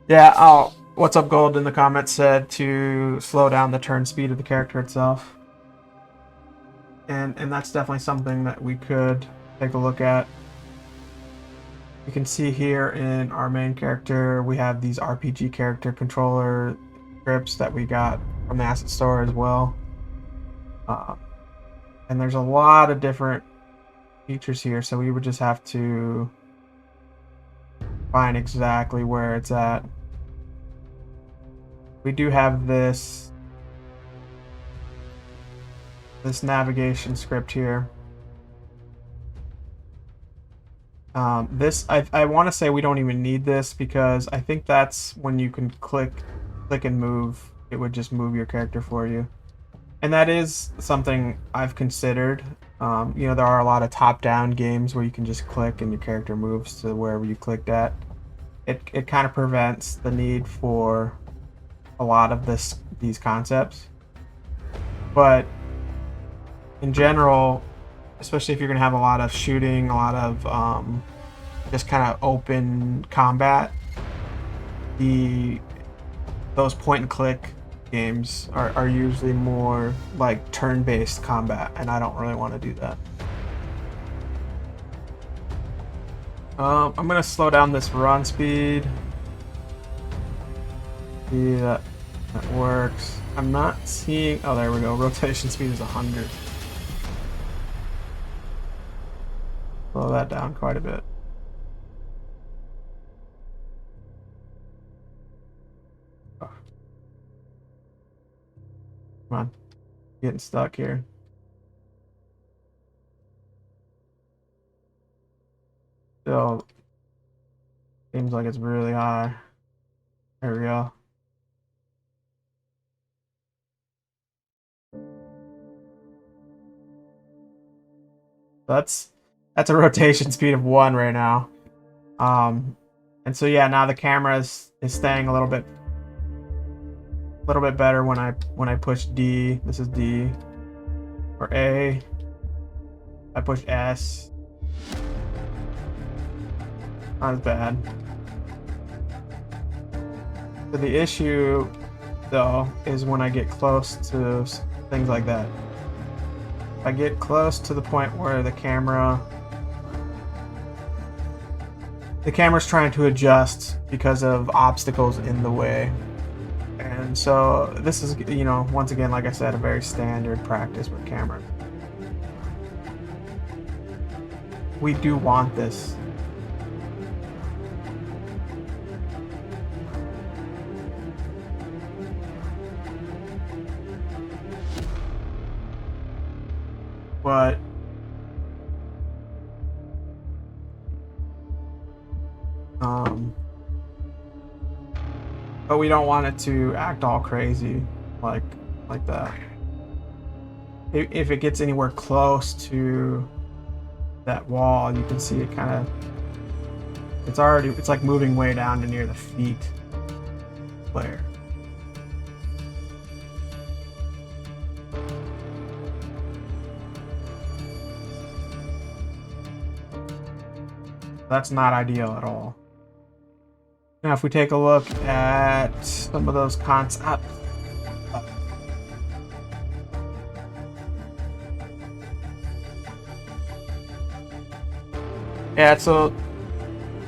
Yeah, what's up Gold in the comments said to slow down the turn speed of the character itself. And that's definitely something that we could take a look at. You can see here in our main character, we have these RPG character controller scripts that we got from the asset store as well. And there's a lot of different features here, so we would just have to find exactly where it's at. We do have this navigation script here. This I want to say we don't even need this, because I think that's when you can click and move. It would just move your character for you, and that is something I've considered. You know, there are a lot of top-down games where you can just click and your character moves to wherever you clicked at. It kind of prevents the need for a lot of these concepts, but in general, especially if you're going to have a lot of shooting, a lot of just kind of open combat, those point and click games are usually more like turn-based combat, and I don't really want to do that. I'm going to slow down this run speed. See, that works. I'm not seeing... Oh, there we go. Rotation speed is 100. Slow that down quite a bit. Oh. Come on. Getting stuck here. Still seems like it's really high. There we go. That's a rotation speed of 1 right now. And so yeah, now the camera is staying a little bit better when I push D. This is D. Or A. I push S. Not as bad. So the issue though is when I get close to things like that. If I get close to the point where the camera's trying to adjust because of obstacles in the way. And so this is, you know, once again, like I said, a very standard practice with camera. We do want this. But we don't want it to act all crazy like that. If it gets anywhere close to that wall, you can see it kind of, it's like moving way down to near the feet player. That's not ideal at all. Now, if we take a look at some of those concepts, yeah. So,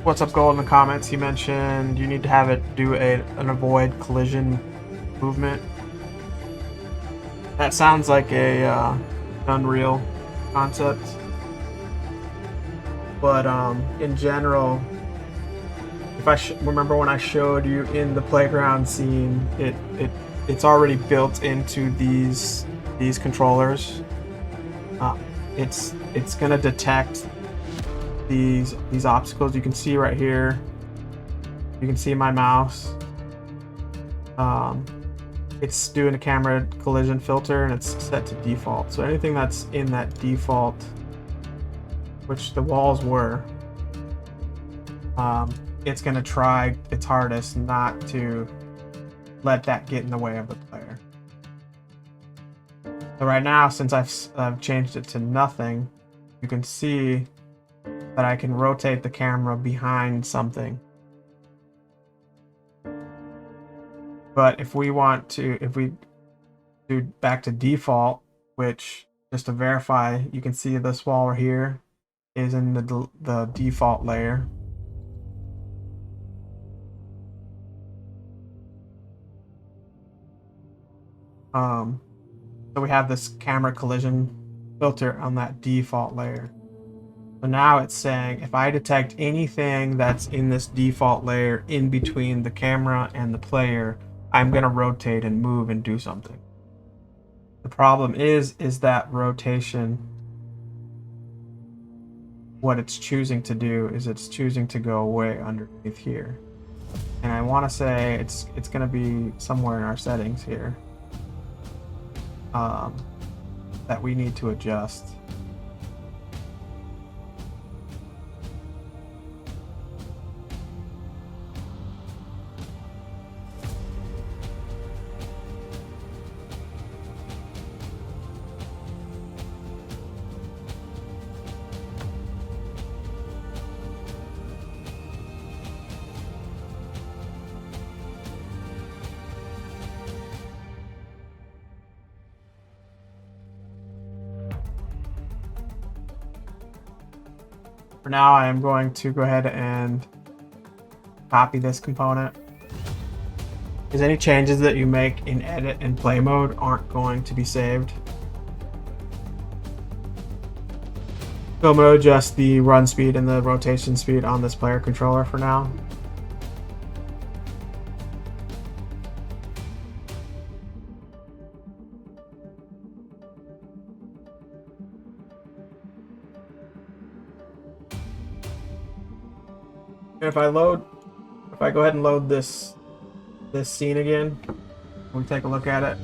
what's up, Gold in the comments? He mentioned you need to have it do an avoid collision movement. That sounds like a unreal concept. But in general, if I remember when I showed you in the playground scene, it's already built into these controllers. It's gonna detect these obstacles. You can see right here. You can see my mouse. It's doing a camera collision filter, and it's set to default. So anything that's in that default, which the walls were, it's going to try its hardest not to let that get in the way of the player. So right now, since I've changed it to nothing, you can see that I can rotate the camera behind something. But if we want to, if we do back to default, which just to verify, you can see this wall right here is in the default layer. So we have this camera collision filter on that default layer. So now it's saying if I detect anything that's in this default layer in between the camera and the player, I'm going to rotate and move and do something. The problem is that rotation, what it's choosing to do is it's choosing to go away underneath here. And I want to say it's going to be somewhere in our settings here that we need to adjust. For now, I am going to go ahead and copy this component, because any changes that you make in edit and play mode aren't going to be saved. So I'm going to adjust the run speed and the rotation speed on this player controller for now. And if I go ahead and load this scene again, we take a look at it.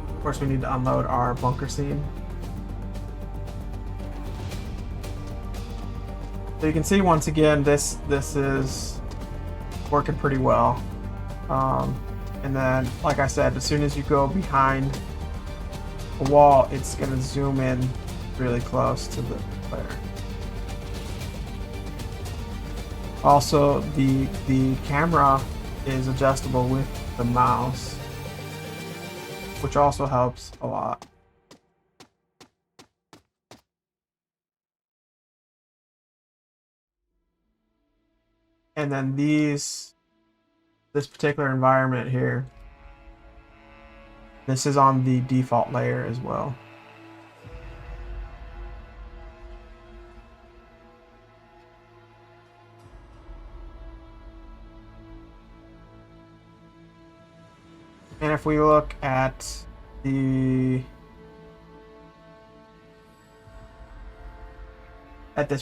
Of course, we need to unload our bunker scene. So you can see once again, this is working pretty well. And then, like I said, as soon as you go behind a wall, it's going to zoom in really close to the player. Also, the camera is adjustable with the mouse, which also helps a lot. And then this particular environment here, this is on the default layer as well. And if we look at this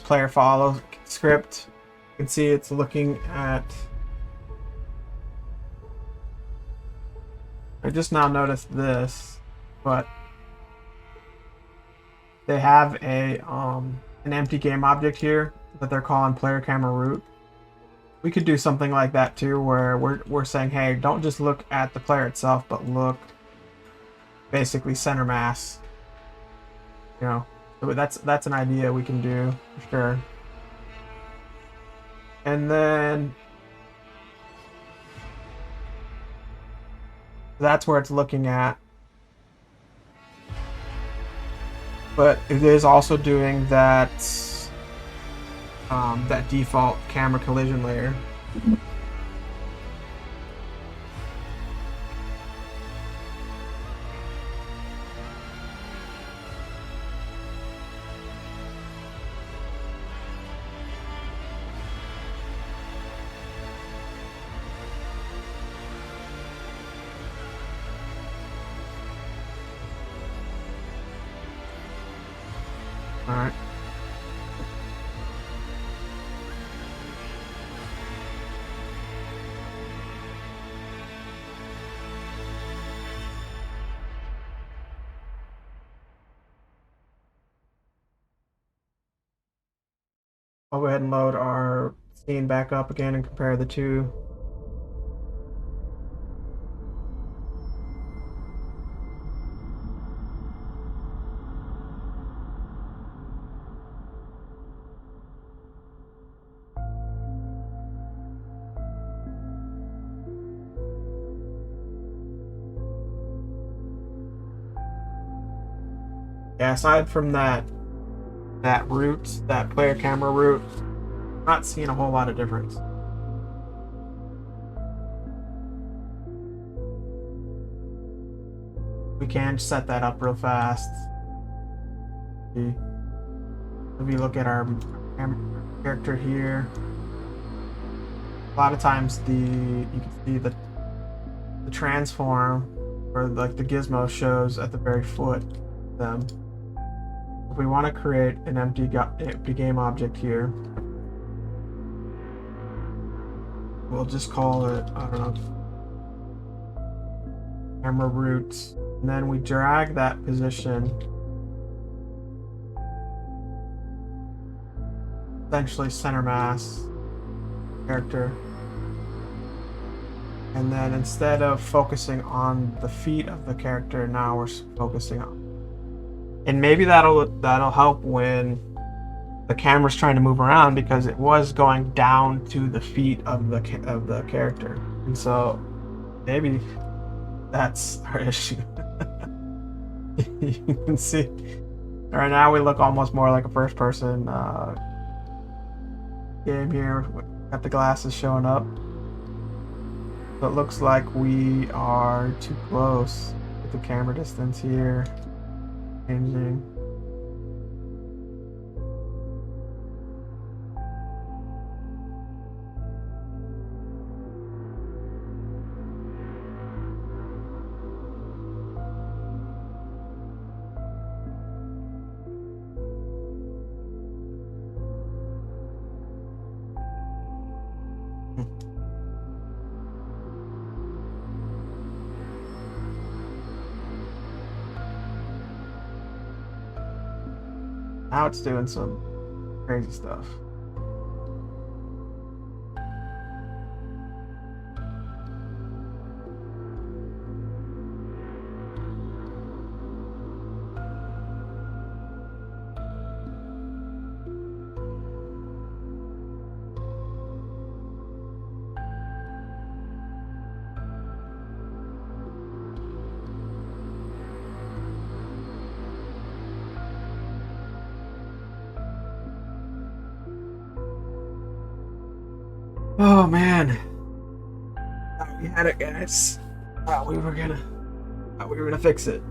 player follow script, you can see it's looking at. I just now noticed this, but they have an empty game object here that they're calling player camera root. We could do something like that too, where we're saying, hey, don't just look at the player itself, but look basically center mass. You know, so that's an idea we can do for sure. And then that's where it's looking at. But it is also doing that that default camera collision layer. All right. I'll go ahead and load our scene back up again and compare the two. Yeah, aside from that route, that player camera route, I'm not seeing a whole lot of difference. We can set that up real fast. If we look at our character here, a lot of times you can see the transform or like the gizmo shows at the very foot of them. If we want to create an empty game object here, we'll just call it, I don't know, camera roots, and then we drag that position, essentially center mass character, and then instead of focusing on the feet of the character, now we're focusing on, and maybe that'll help when the camera's trying to move around, because it was going down to the feet of the character, and so maybe that's our issue. You can see right now we look almost more like a first-person game here. Got the glasses showing up, so it looks like we are too close with the camera distance here. Changing. Now it's doing some crazy stuff. Oh man, thought we had it, guys. Thought we were gonna fix it.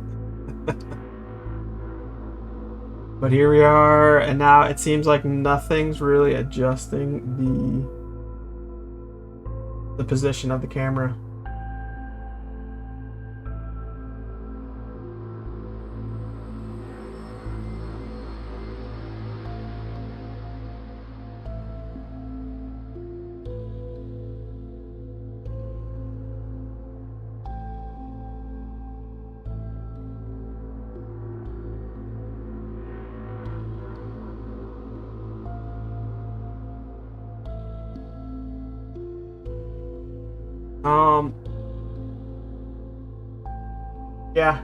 But here we are, and now it seems like nothing's really adjusting the position of the camera. Yeah,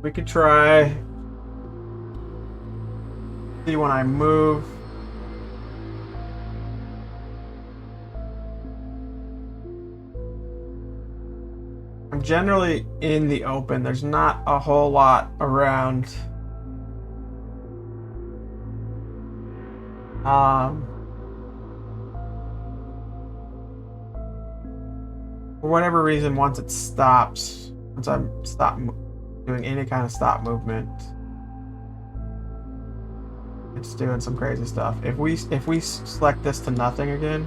we could try. See when I move. I'm generally in the open. There's not a whole lot around. For whatever reason, once I stop doing any kind of stop movement, it's doing some crazy stuff. If we select this to nothing again,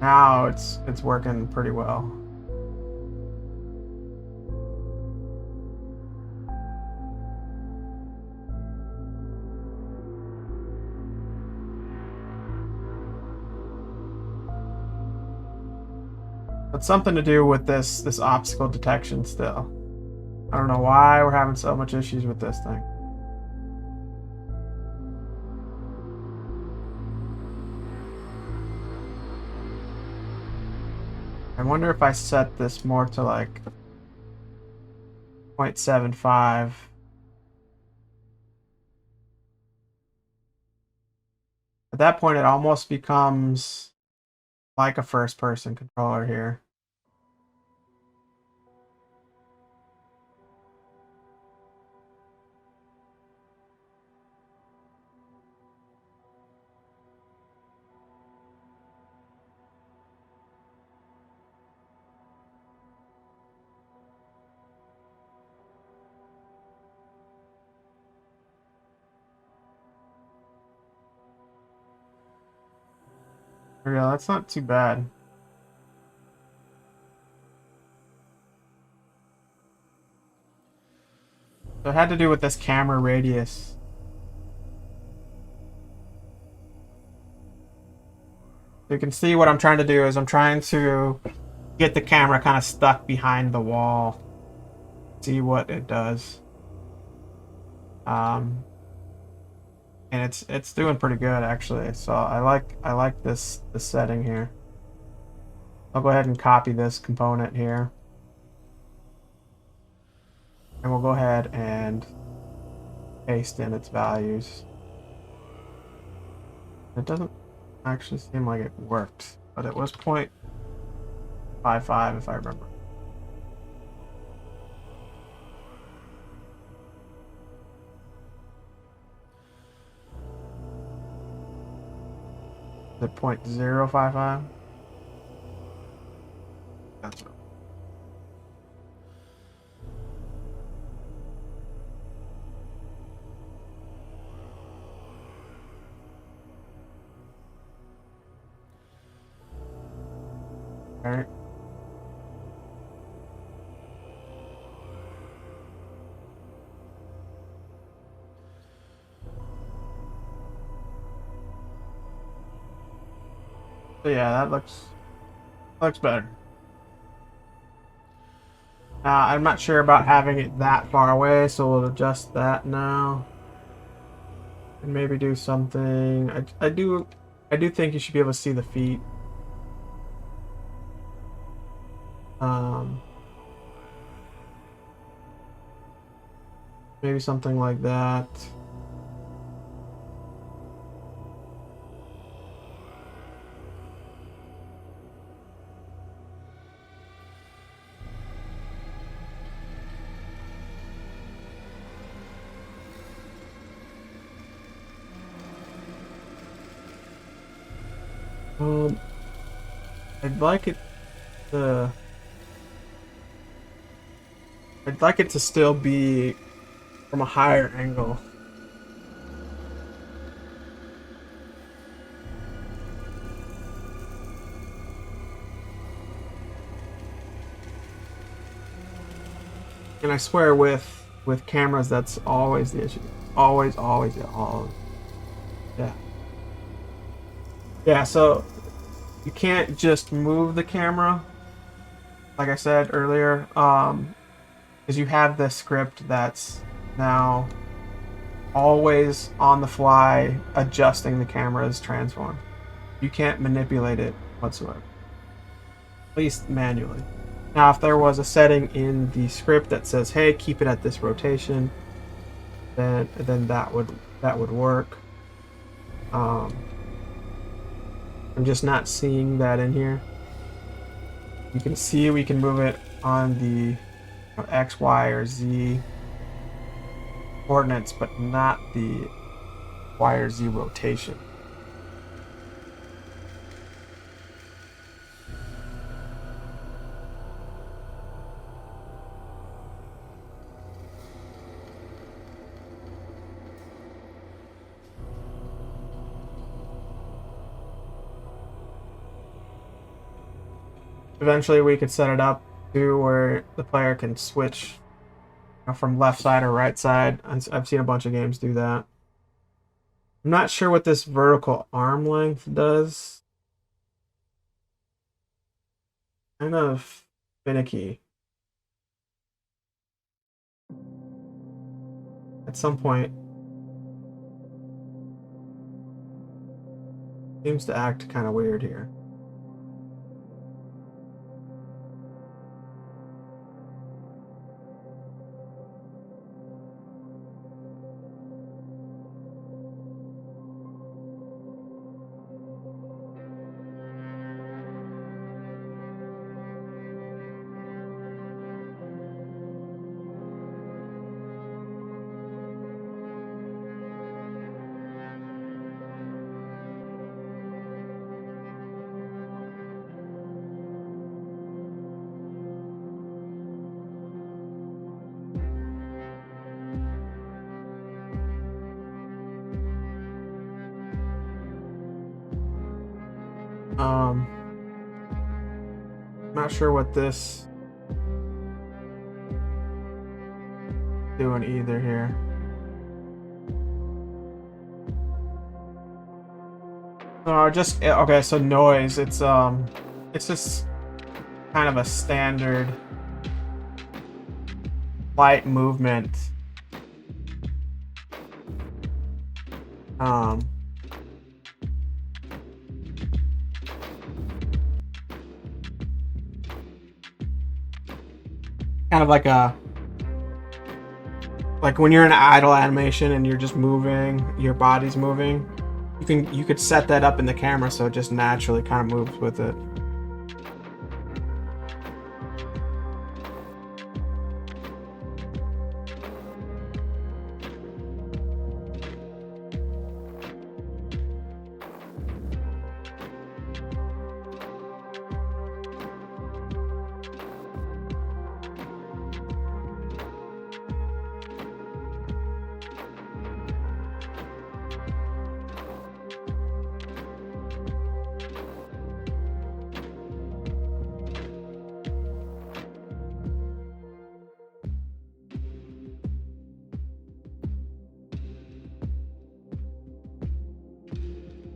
now it's working pretty well. But something to do with this obstacle detection still. I don't know why we're having so much issues with this thing. I wonder if I set this more to like 0.75. At that point, it almost becomes like a first-person controller here. Yeah, that's not too bad. So it had to do with this camera radius. You can see what I'm trying to do is I'm trying to get the camera kind of stuck behind the wall. See what it does. And it's doing pretty good actually. So I like this setting here. I'll go ahead and copy this component here. And we'll go ahead and paste in its values. It doesn't actually seem like it worked, but it was 0.55 if I remember. Is it 0.055? That's right. All right. So yeah, that looks better. I'm not sure about having it that far away, so we'll adjust that now. And maybe do something. I do think you should be able to see the feet. Maybe something like that. Um, I'd like it to. I'd like it to still be from a higher angle. And I swear with cameras that's always the issue. Always, always, yeah, always. Yeah. Yeah, so you can't just move the camera, like I said earlier, because you have this script that's now always on the fly adjusting the camera's transform. You can't manipulate it whatsoever, at least manually. Now, if there was a setting in the script that says, "Hey, keep it at this rotation," then that would work. I'm just not seeing that in here. You can see we can move it on the X, Y, or Z coordinates, but not the Y or Z rotation. Eventually, we could set it up to where the player can switch from left side or right side. I've seen a bunch of games do that. I'm not sure what this vertical arm length does. Kind of finicky. At some point, seems to act kind of weird here. not sure what this doing either here. Just okay. So noise. It's just kind of a standard light movement. Kind of like when you're in idle animation and you're just moving, your body's moving. You could set that up in the camera so it just naturally kind of moves with it.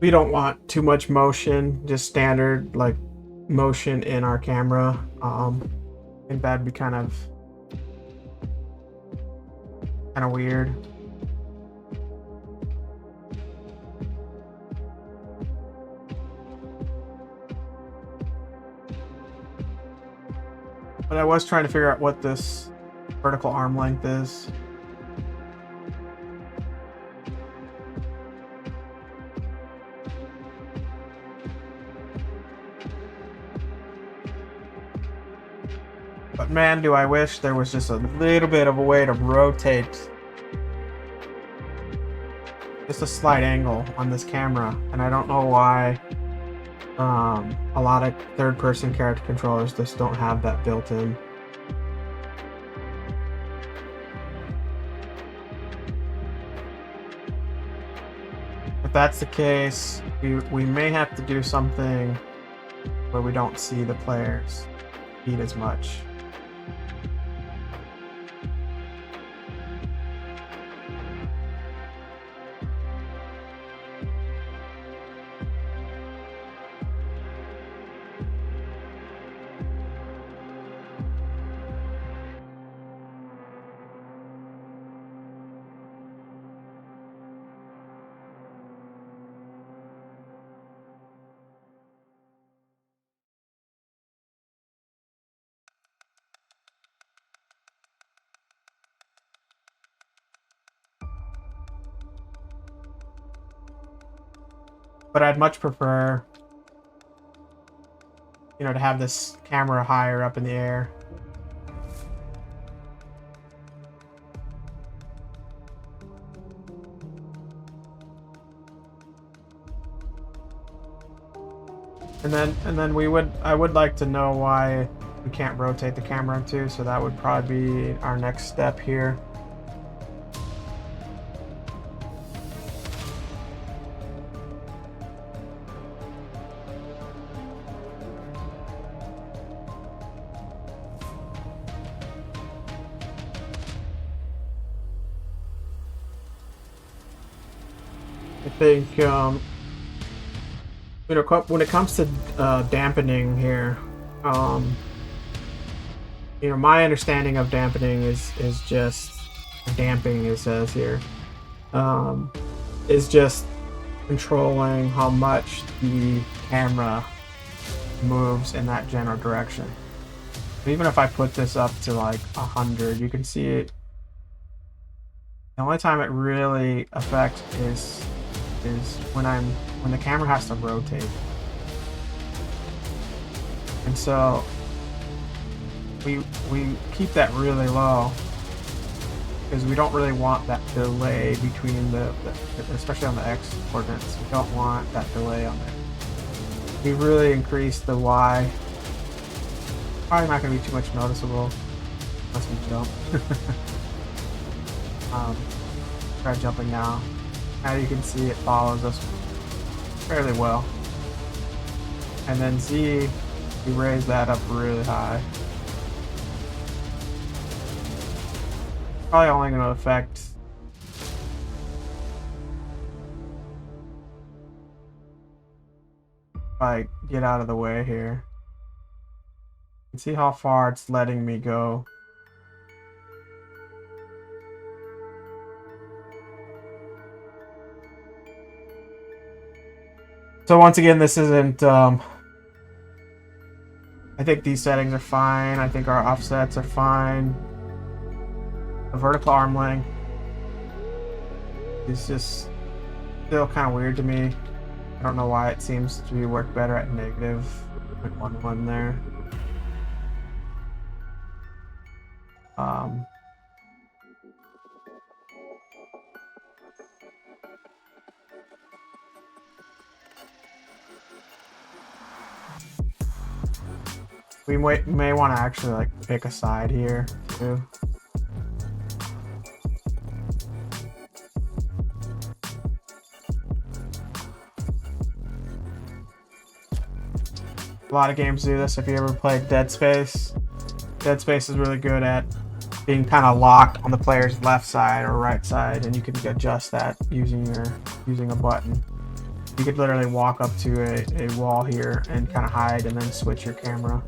We don't want too much motion, just standard like motion in our camera. I think that'd be kind of weird. But I was trying to figure out what this vertical arm length is. But man, do I wish there was just a little bit of a way to rotate just a slight angle on this camera. And I don't know why a lot of third-person character controllers just don't have that built in. If that's the case, we may have to do something where we don't see the players feet as much. But I'd much prefer, you know, to have this camera higher up in the air. And then I would like to know why we can't rotate the camera too, so that would probably be our next step here. I think, you know, when it comes to dampening here, you know, my understanding of dampening is just damping, it says here, is just controlling how much the camera moves in that general direction. Even if I put this up to like 100, you can see it. The only time it really affects is when the camera has to rotate. And so we keep that really low because we don't really want that delay between the especially on the X coordinates. We don't want that delay on there. We really increase the Y. Probably not going to be too much noticeable unless we jump. Try jumping now. Now you can see it follows us fairly well. And then Z, We raise that up really high. Probably only going to affect if I get out of the way here. And see how far it's letting me go. So once again, this isn't, I think these settings are fine. I think our offsets are fine. The vertical arm length is just still kind of weird to me. I don't know why it seems to work better at -0.11 there. We may want to actually like pick a side here too. A lot of games do this. If you ever played Dead Space, Dead Space is really good at being kind of locked on the player's left side or right side, and you can adjust that using a button. You could literally walk up to a wall here and kind of hide and then switch your camera.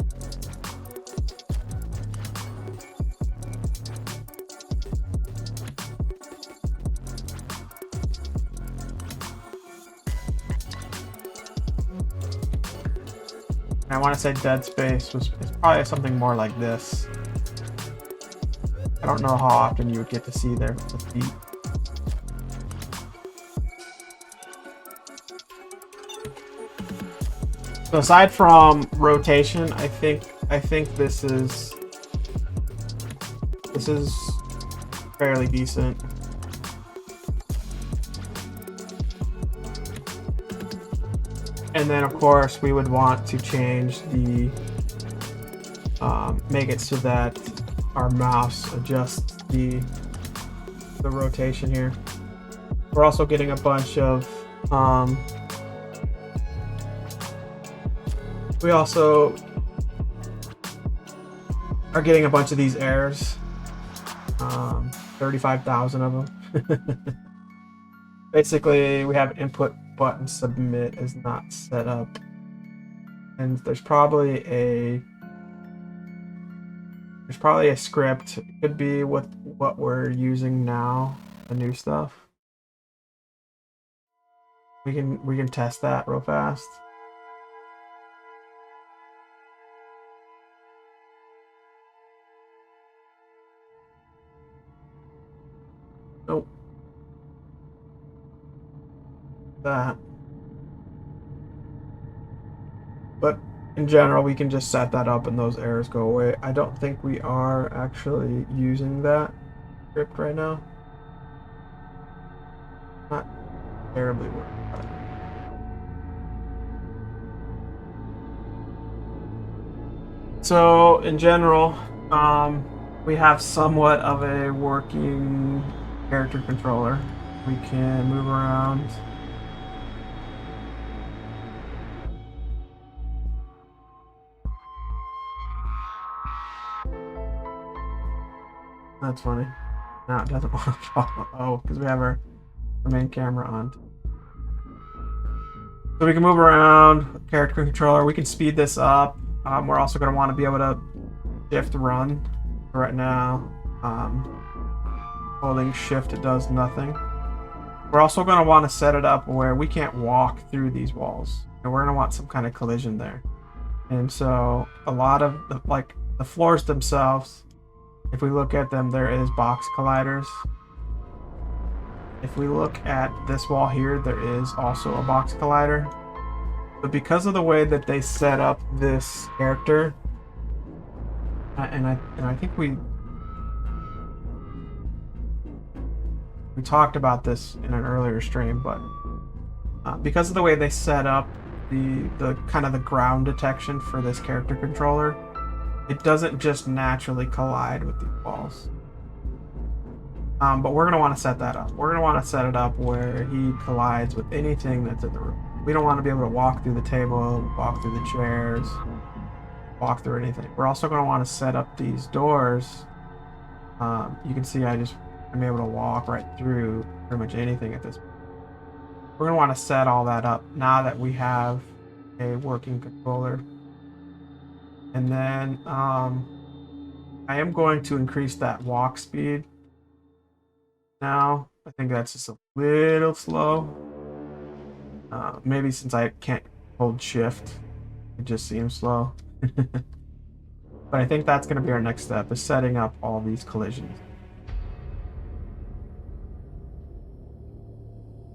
I want to say Dead Space is probably something more like this. I don't know how often you would get to see the feet. So aside from rotation, I think this is fairly decent. And then of course we would want to change the make it so that our mouse adjusts the rotation here. We're also getting a bunch of we also are getting a bunch of these errors, 35,000 of them. Basically, we have input button submit is not set up, and there's probably a script. It could be with what we're using now, the new stuff. We can test that real fast. Nope. That. But in general, we can just set that up and those errors go away. I don't think we are actually using that script right now. Not terribly worried about it. So in general, we have somewhat of a working character controller. We can move around. That's funny. Now it doesn't want to follow. Oh, because we have our main camera on. So we can move around, character controller. We can speed this up. We're also going to want to be able to shift run. Right now, holding shift, it does nothing. We're also going to want to set it up where we can't walk through these walls. And we're going to want some kind of collision there. And so a lot of the floors themselves, if we look at them, there is box colliders. If we look at this wall here, there is also a box collider. But because of the way that they set up this character, and I think we talked about this in an earlier stream, but because of the way they set up the kind of the ground detection for this character controller, it doesn't just naturally collide with these walls. But we're going to want to set that up. We're going to want to set it up where he collides with anything that's in the room. We don't want to be able to walk through the table, walk through the chairs. walk through anything. We're also going to want to set up these doors. You can see I'm able to walk right through pretty much anything at this point. We're going to want to set all that up now that we have a working controller. And then I am going to increase that walk speed now. I think that's just a little slow. Maybe since I can't hold shift, it just seems slow. But I think that's going to be our next step, is setting up all these collisions.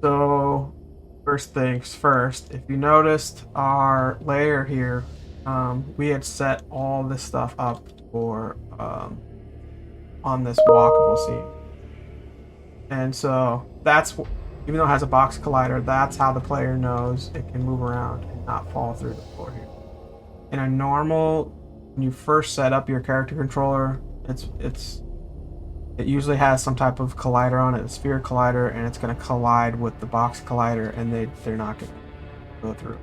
So first things first, if you noticed our layer here, we had set all this stuff up for on this walkable scene. And so that's, even though it has a box collider, that's how the player knows it can move around and not fall through the floor here. In a normal, when you first set up your character controller, it usually has some type of collider on it, a sphere collider, and it's going to collide with the box collider, and they're not going to go through.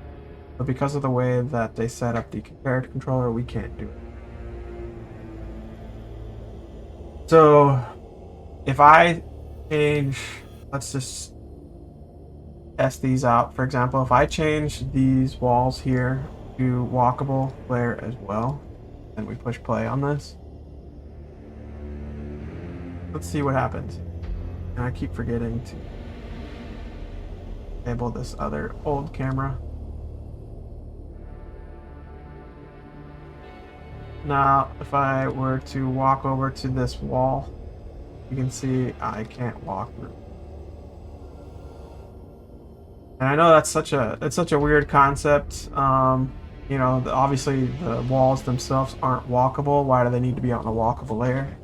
But because of the way that they set up the character controller, we can't do it. So if I change, let's just test these out. For example, if I change these walls here to walkable layer as well, and we push play on this, let's see what happens. And I keep forgetting to enable this other old camera. Now, if I were to walk over to this wall, you can see I can't walk through. And I know that's such a weird concept. You know, obviously the walls themselves aren't walkable. Why do they need to be on a walkable layer?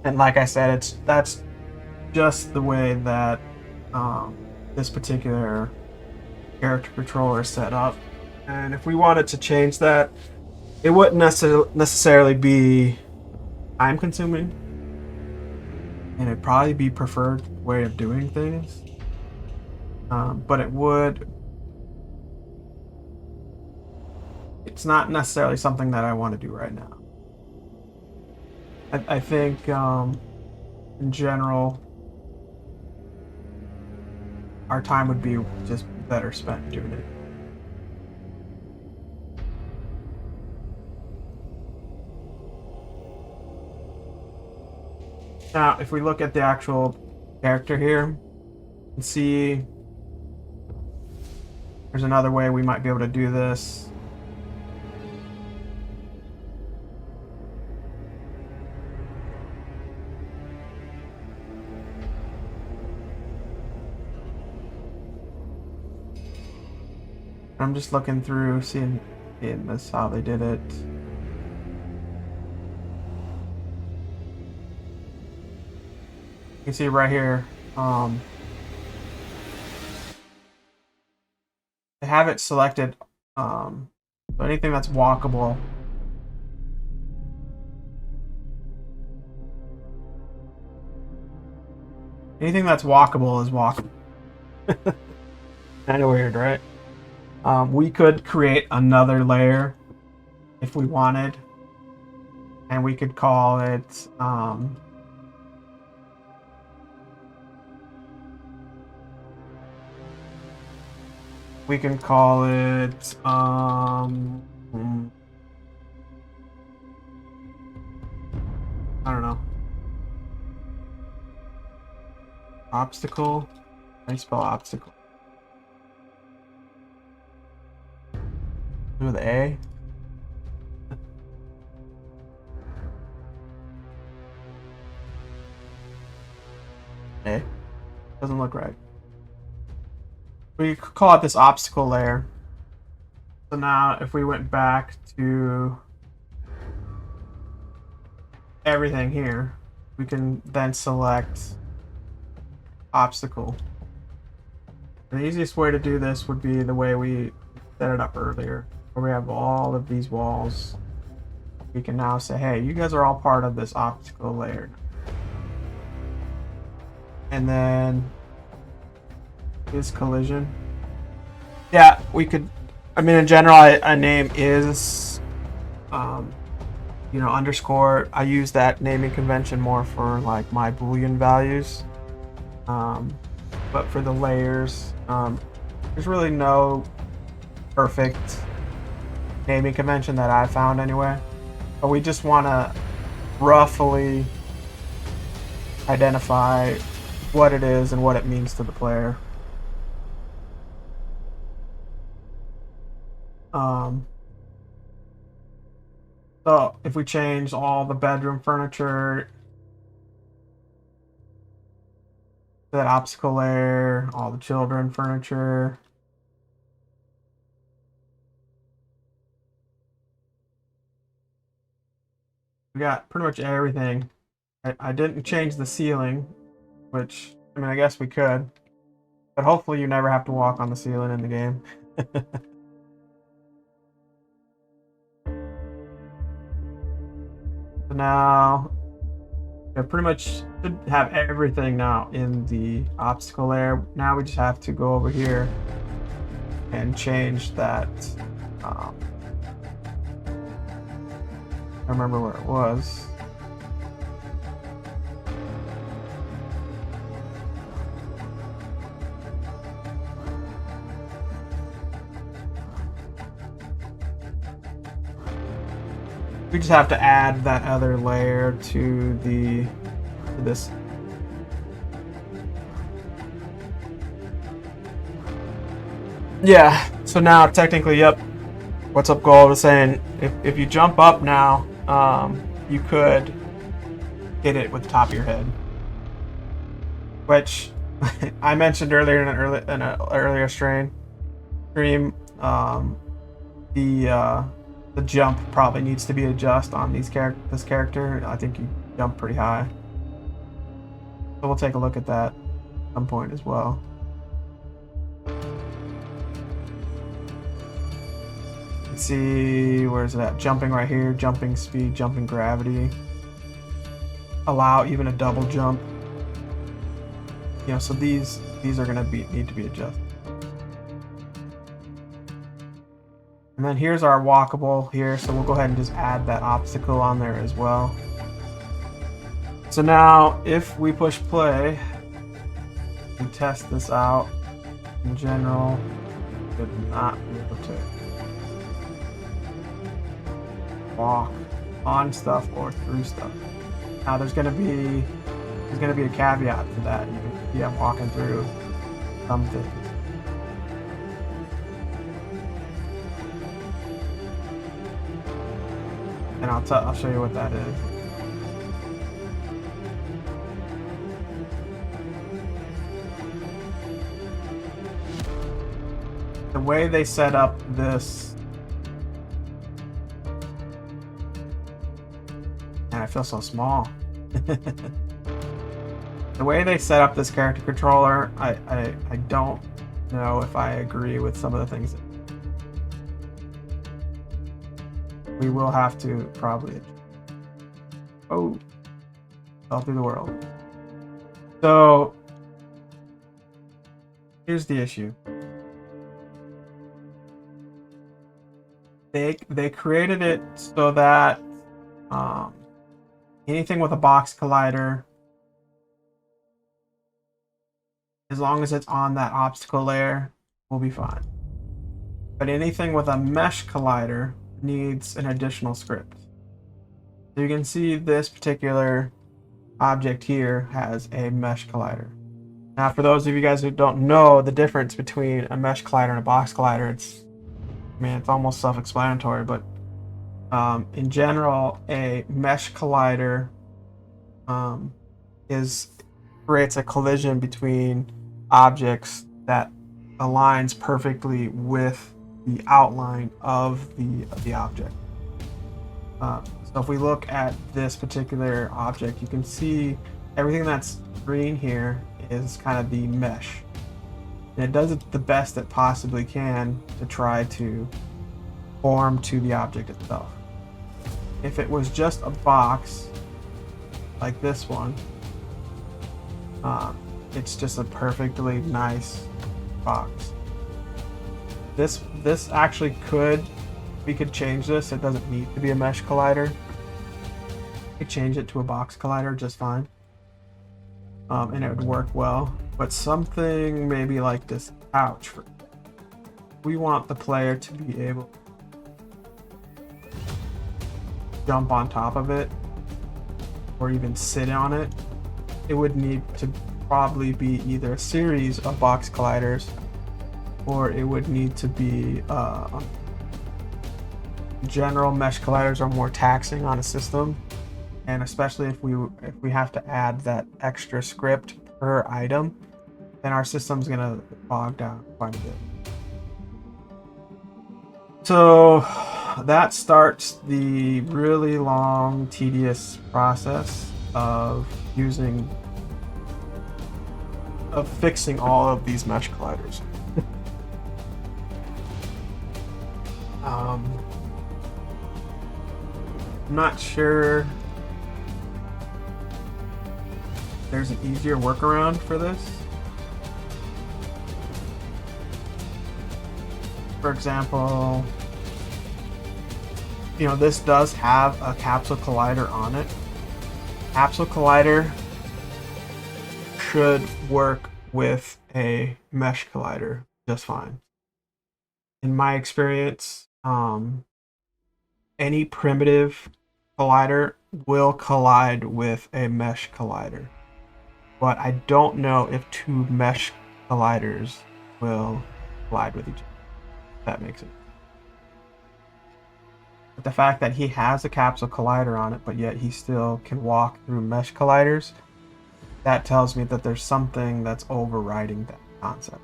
And like I said, that's just the way that this particular character controller is set up. And if we wanted to change that, it wouldn't necessarily be time consuming, and it'd probably be preferred way of doing things. But it's not necessarily something that I want to do right now. I think in general, our time would be just better spent doing it. Now, if we look at the actual character here, you can see there's another way we might be able to do this. I'm just looking through, seeing this how they did it. You can see right here, they have it selected, so anything that's walkable. Anything that's walkable is walkable. Kind of weird, right? We could create another layer if we wanted, and we could call it we can call it I don't know, obstacle. How do you spell obstacle? With A. A. Doesn't look right. We could call it this obstacle layer. So now if we went back to everything here, we can then select obstacle. The easiest way to do this would be the way we set it up earlier, where we have all of these walls. We can now say, hey, you guys are all part of this obstacle layer. And then is collision. Yeah, we could, I mean, in general, a name is you know, underscore. I use that naming convention more for like my Boolean values. But for the layers, there's really no perfect naming convention that I found anyway. But we just want to roughly identify what it is and what it means to the player. So if we change all the bedroom furniture to that obstacle layer, all the children furniture, we got pretty much everything. I didn't change the ceiling, which, I mean, I guess we could, but hopefully you never have to walk on the ceiling in the game. So now, I pretty much should have everything now in the obstacle layer. Now we just have to go over here and change that. I remember where it was. We just have to add that other layer to this. Yeah, so now technically, yep. What's up, Gold is saying if you jump up now, you could hit it with the top of your head. Which I mentioned earlier in an earlier stream. The jump probably needs to be adjusted on this character. I think you jump pretty high. So we'll take a look at that at some point as well. Let's see, where's it at? Jumping right here, jumping speed, jumping gravity. Allow even a double jump. You know, so these are gonna need to be adjusted. And then here's our walkable here, so we'll go ahead and just add that obstacle on there as well. So now, if we push play and test this out, in general, it would not be able to walk on stuff or through stuff. Now there's gonna be a caveat to that. You can see I'm walking through something. And I'll show you what that is. The way they set up this, and I feel so small. The way they set up this character controller, I don't know if I agree with some of the things that we will have to probably. Oh, all through the world. So here's the issue. They created it so that anything with a box collider, as long as it's on that obstacle layer, will be fine. But anything with a mesh collider needs an additional script. So you can see this particular object here has a mesh collider. Now, for those of you guys who don't know the difference between a mesh collider and a box collider, it's almost self-explanatory, but in general, a mesh collider creates a collision between objects that aligns perfectly with the outline of the object. So if we look at this particular object, you can see everything that's green here is kind of the mesh. And it does it the best it possibly can to try to form to the object itself. If it was just a box, like this one, it's just a perfectly nice box. This actually could we could change this. It doesn't need to be a mesh collider. We could change it to a box collider just fine. And it would work well. But something maybe like this couch, we want the player to be able to jump on top of it or even sit on it. It would need to probably be either a series of box colliders, or it would need to be general mesh colliders are more taxing on a system, and especially if we have to add that extra script per item, then our system's gonna bog down quite a bit. So that starts the really long, tedious process of fixing all of these mesh colliders. I'm not sure there's an easier workaround for this. For example, this does have a capsule collider on it. Capsule collider should work with a mesh collider just fine. In my experience, any primitive collider will collide with a mesh collider, but I don't know if two mesh colliders will collide with each other. If that makes sense. But the fact that he has a capsule collider on it, but yet he still can walk through mesh colliders, that tells me that there's something that's overriding that concept,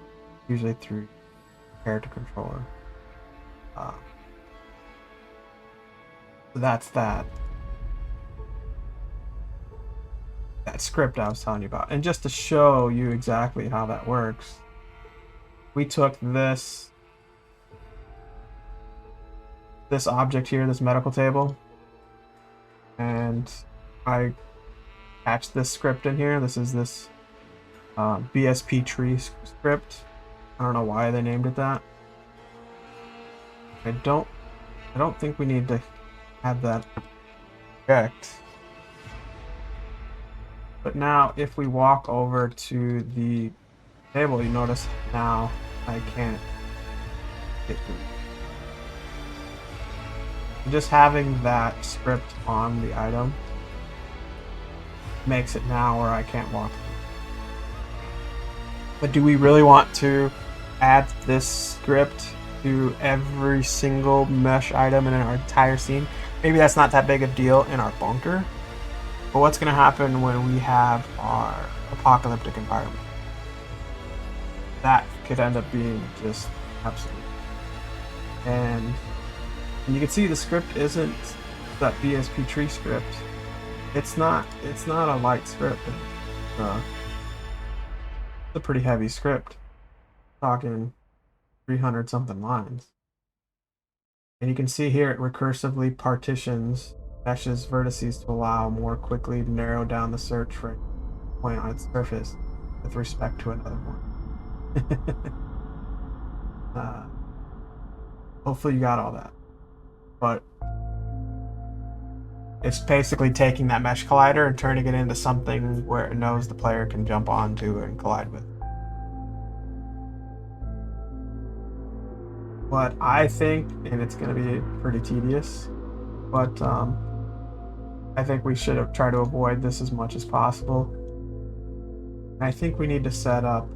usually through character controller. So that's that script I was telling you about. And just to show you exactly how that works, we took this object here, this medical table, and I attached this script in here. This is this BSP tree script. I don't know why they named it that. I don't think we need to have that checked. But now if we walk over to the table, you notice now I can't get through. Just having that script on the item makes it now where I can't walk through. But do we really want to add this script to every single mesh item in our entire scene? Maybe that's not that big a deal in our bunker, but what's going to happen when we have our apocalyptic environment? That could end up being just absolute. And you can see the script isn't that BSP tree script. It's not a light script. It's a pretty heavy script. Talking 300 something lines. And you can see here it recursively partitions meshes vertices to allow more quickly to narrow down the search for a point on its surface with respect to another one. Hopefully you got all that. But it's basically taking that mesh collider and turning it into something where it knows the player can jump onto and collide with. What I think, and it's going to be pretty tedious, but I think we should try to avoid this as much as possible. I think we need to set up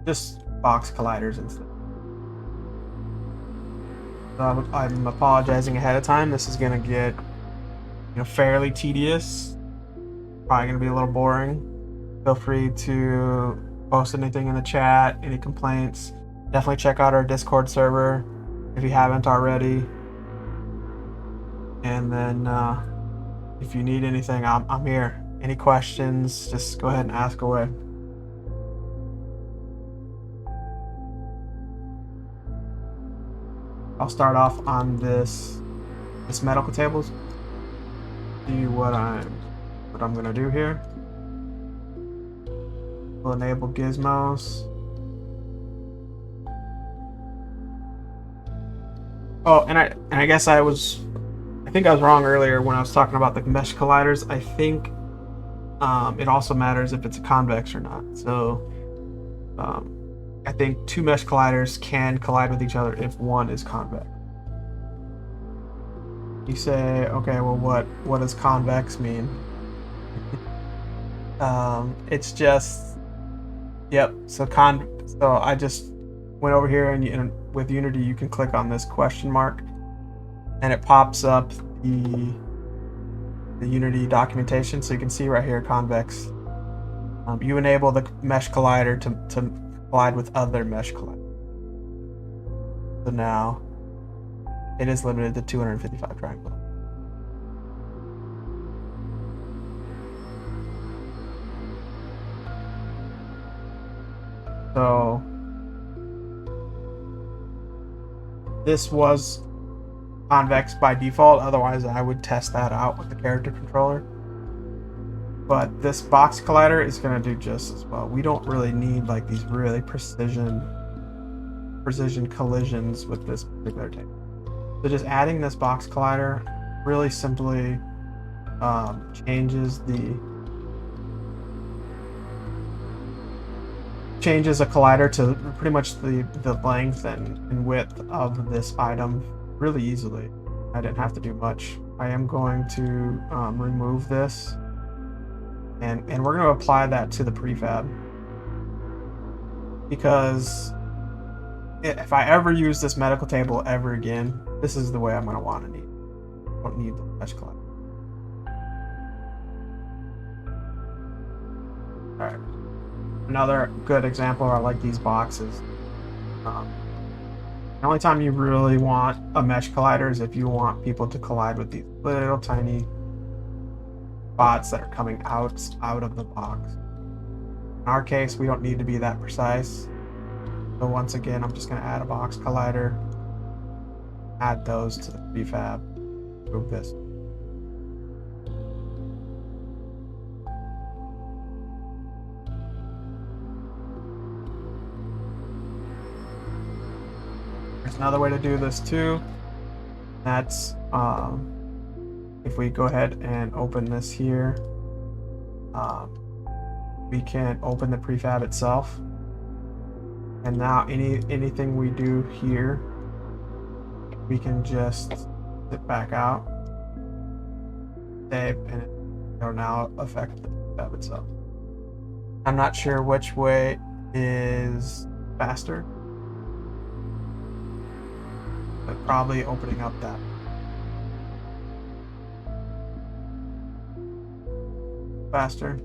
just box colliders instead. So I'm apologizing ahead of time. This is going to get fairly tedious. Probably going to be a little boring. Feel free to post anything in the chat, any complaints. Definitely check out our Discord server if you haven't already. And then if you need anything, I'm here. Any questions, just go ahead and ask away. I'll start off on this medical tables. See what I'm gonna do here. We'll enable gizmos. Oh, and I guess I think I was wrong earlier when I was talking about the mesh colliders. I think it also matters if it's a convex or not. So um, I think two mesh colliders can collide with each other if one is convex. You say, okay, well, what does convex mean? It's just, yep. So I just went over here and with Unity you can click on this question mark, and it pops up the Unity documentation, so you can see right here convex. You enable the mesh collider to collide with other mesh colliders. So now it is limited to 255 triangle. So this was convex by default, otherwise I would test that out with the character controller. But this box collider is going to do just as well. We don't really need like these really precision collisions with this particular table. So just adding this box collider really simply changes a collider to pretty much the length and width of this item really easily. I didn't have to do much. I am going to remove this, and we're going to apply that to the prefab, because if I ever use this medical table ever again, this is the way I'm going to want to need it. I don't need the mesh collider. All right. Another good example are like these boxes. The only time you really want a mesh collider is if you want people to collide with these little tiny spots that are coming out of the box. In our case, we don't need to be that precise. So once again, I'm just going to add a box collider, add those to the prefab, move this. There's another way to do this too. That's if we go ahead and open this here, we can open the prefab itself, and now anything we do here, we can just sit back out, save, and it'll now affect the prefab itself. I'm not sure which way is faster, but probably opening up that. Faster.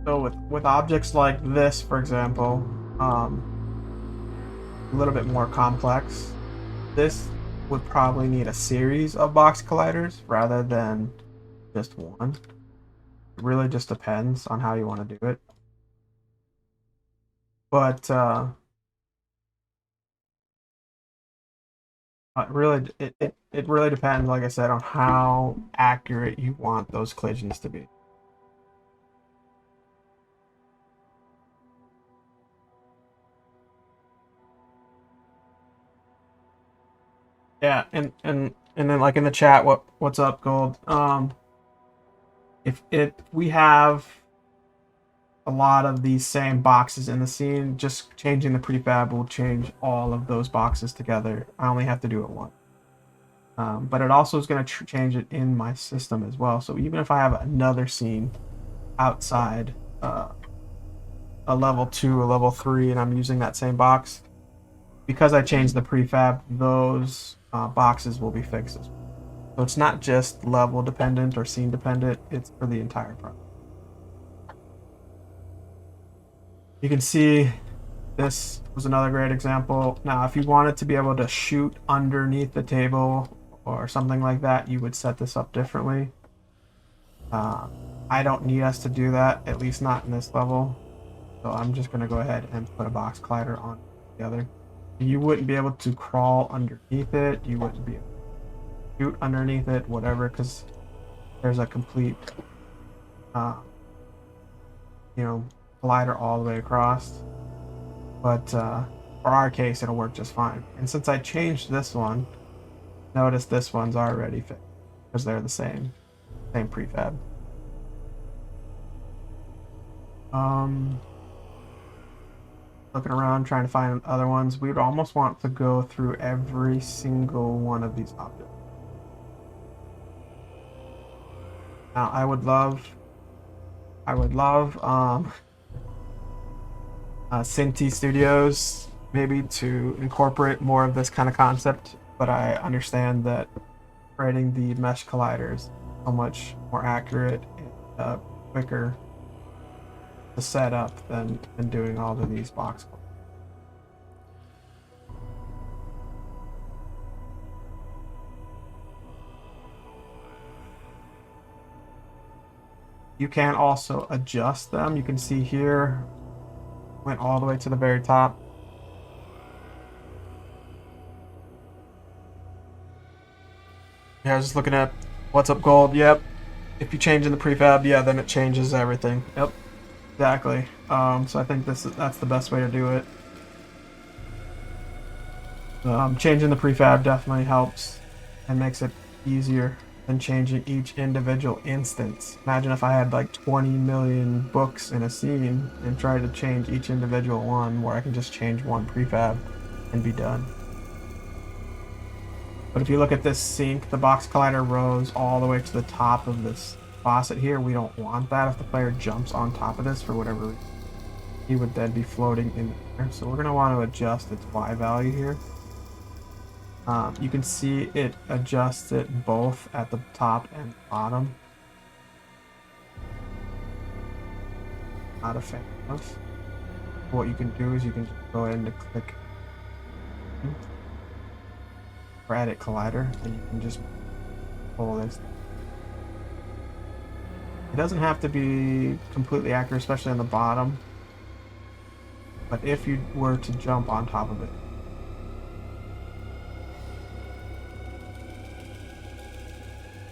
So with objects like this, for example, a little bit more complex, this would probably need a series of box colliders rather than just one. It really just depends on how you want to do it. But it really depends, like I said, on how accurate you want those collisions to be. Yeah, and then like in the chat, what's up, Gold? If we have a lot of these same boxes in the scene, just changing the prefab will change all of those boxes together. I only have to do it once. But it also is going to change it in my system as well. So even if I have another scene outside a level 2 or level 3 and I'm using that same box, because I changed the prefab, those boxes will be fixed as well. So it's not just level dependent or scene dependent, it's for the entire project. You can see this was another great example. Now, if you wanted to be able to shoot underneath the table or something like that, you would set this up differently. I don't need us to do that, at least not in this level. So I'm just going to go ahead and put a box collider on the other. You wouldn't be able to crawl underneath it. You wouldn't be able to shoot underneath it, whatever, because there's a complete, collider all the way across. But for our case, it'll work just fine. And since I changed this one, notice this one's already fixed because they're the same prefab. Looking around trying to find other ones. We would almost want to go through every single one of these objects. Now I would love Cinti Studios maybe to incorporate more of this kind of concept, but I understand that creating the mesh colliders is so much more accurate and quicker to set up than doing all of these box colliders. You can also adjust them. You can see here, went all the way to the very top. Yeah, I was just looking at what's up gold. Yep. If you change in the prefab, yeah, then it changes everything. Yep. Exactly. So I think that's the best way to do it. Changing the prefab definitely helps and makes it easier than changing each individual instance. Imagine if I had like 20 million books in a scene and tried to change each individual one, where I can just change one prefab and be done. But if you look at this sink, the box collider rose all the way to the top of this faucet here. We don't want that. If the player jumps on top of this for whatever reason, he would then be floating in there. So we're going to want to adjust its Y value here. You can see it adjusts it both at the top and bottom. Not a fan of. What you can do is you can just go ahead and click or edit collider, and you can just pull this. It doesn't have to be completely accurate, especially on the bottom. But if you were to jump on top of it,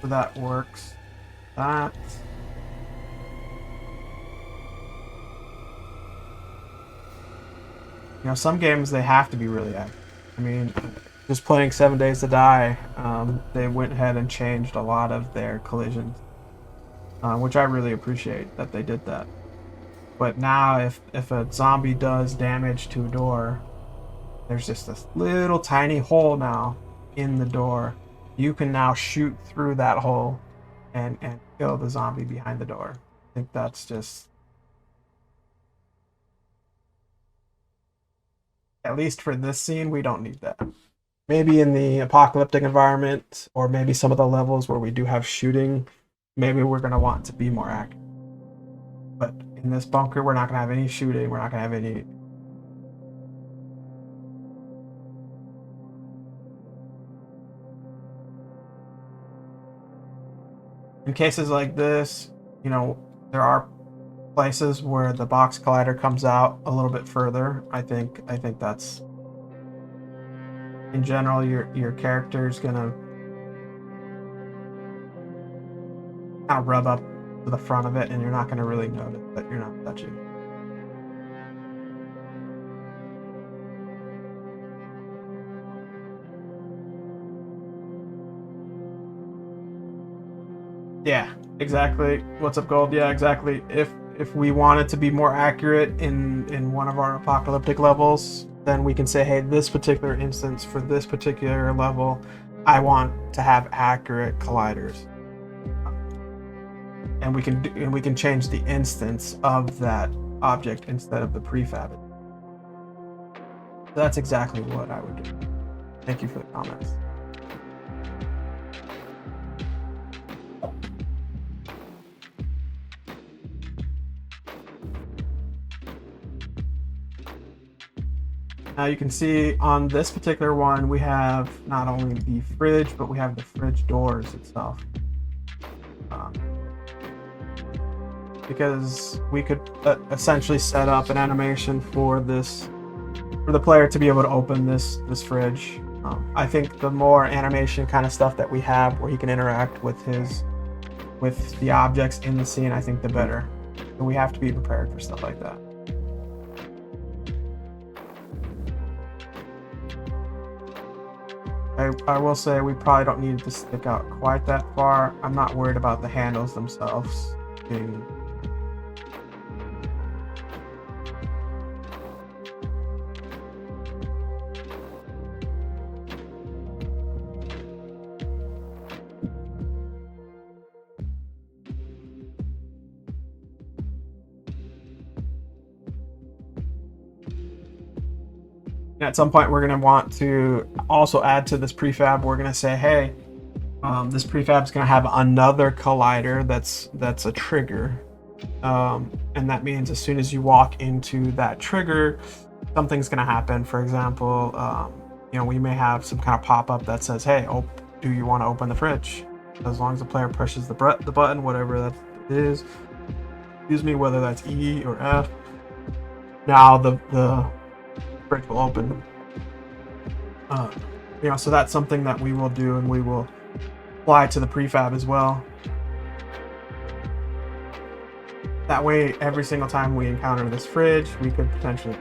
so that works. That. You know, some games they have to be really accurate. I mean, just playing 7 Days to Die, they went ahead and changed a lot of their collisions, which I really appreciate that they did that. But now, if a zombie does damage to a door, there's just this little tiny hole now in the door. You can now shoot through that hole and kill the zombie behind the door. I think that's just, at least for this scene, we don't need that. Maybe in the apocalyptic environment, or maybe some of the levels where we do have shooting, maybe we're going to want to be more accurate. But in this bunker, we're not going to have any shooting. We're not going to have any. In cases like this, you know, there are places where the box collider comes out a little bit further. I think that's, in general, your character's gonna kind of rub up to the front of it, and you're not gonna really notice that you're not touching. Yeah, exactly. What's up, gold? Yeah, exactly. If we wanted to be more accurate in one of our apocalyptic levels, then we can say, hey, this particular instance for this particular level, I want to have accurate colliders, and we can change the instance of that object instead of the prefab. So that's exactly what I would do. Thank you for the comments. Now you can see on this particular one, we have not only the fridge, but we have the fridge doors itself. because we could essentially set up an animation for the player to be able to open this fridge. I think the more animation kind of stuff that we have where he can interact with the objects in the scene, I think the better. So we have to be prepared for stuff like that. I will say we probably don't need it to stick out quite that far. I'm not worried about the handles themselves being... At some point, we're going to want to also add to this prefab. We're going to say, hey, this prefab is going to have another collider that's a trigger. And that means as soon as you walk into that trigger, something's going to happen. For example, we may have some kind of pop-up that says, hey, do you want to open the fridge? As long as the player pushes the button, whatever that is, excuse me, whether that's E or F, now the fridge will open. So that's something that we will do, and we will apply to the prefab as well. That way, every single time we encounter this fridge, we could potentially...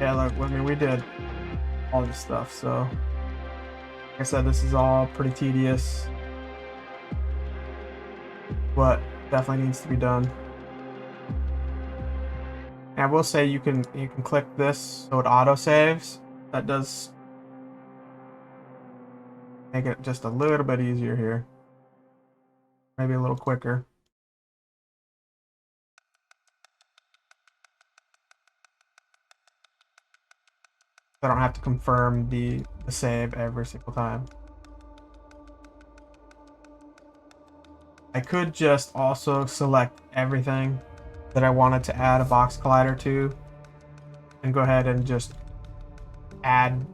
Yeah, look, I mean, we did all this stuff, so like I said, this is all pretty tedious, but definitely needs to be done. And I will say you can click this so it auto saves. That does make it just a little bit easier here, maybe a little quicker. I don't have to confirm the save every single time. I could just also select everything that I wanted to add a box collider to and go ahead and just add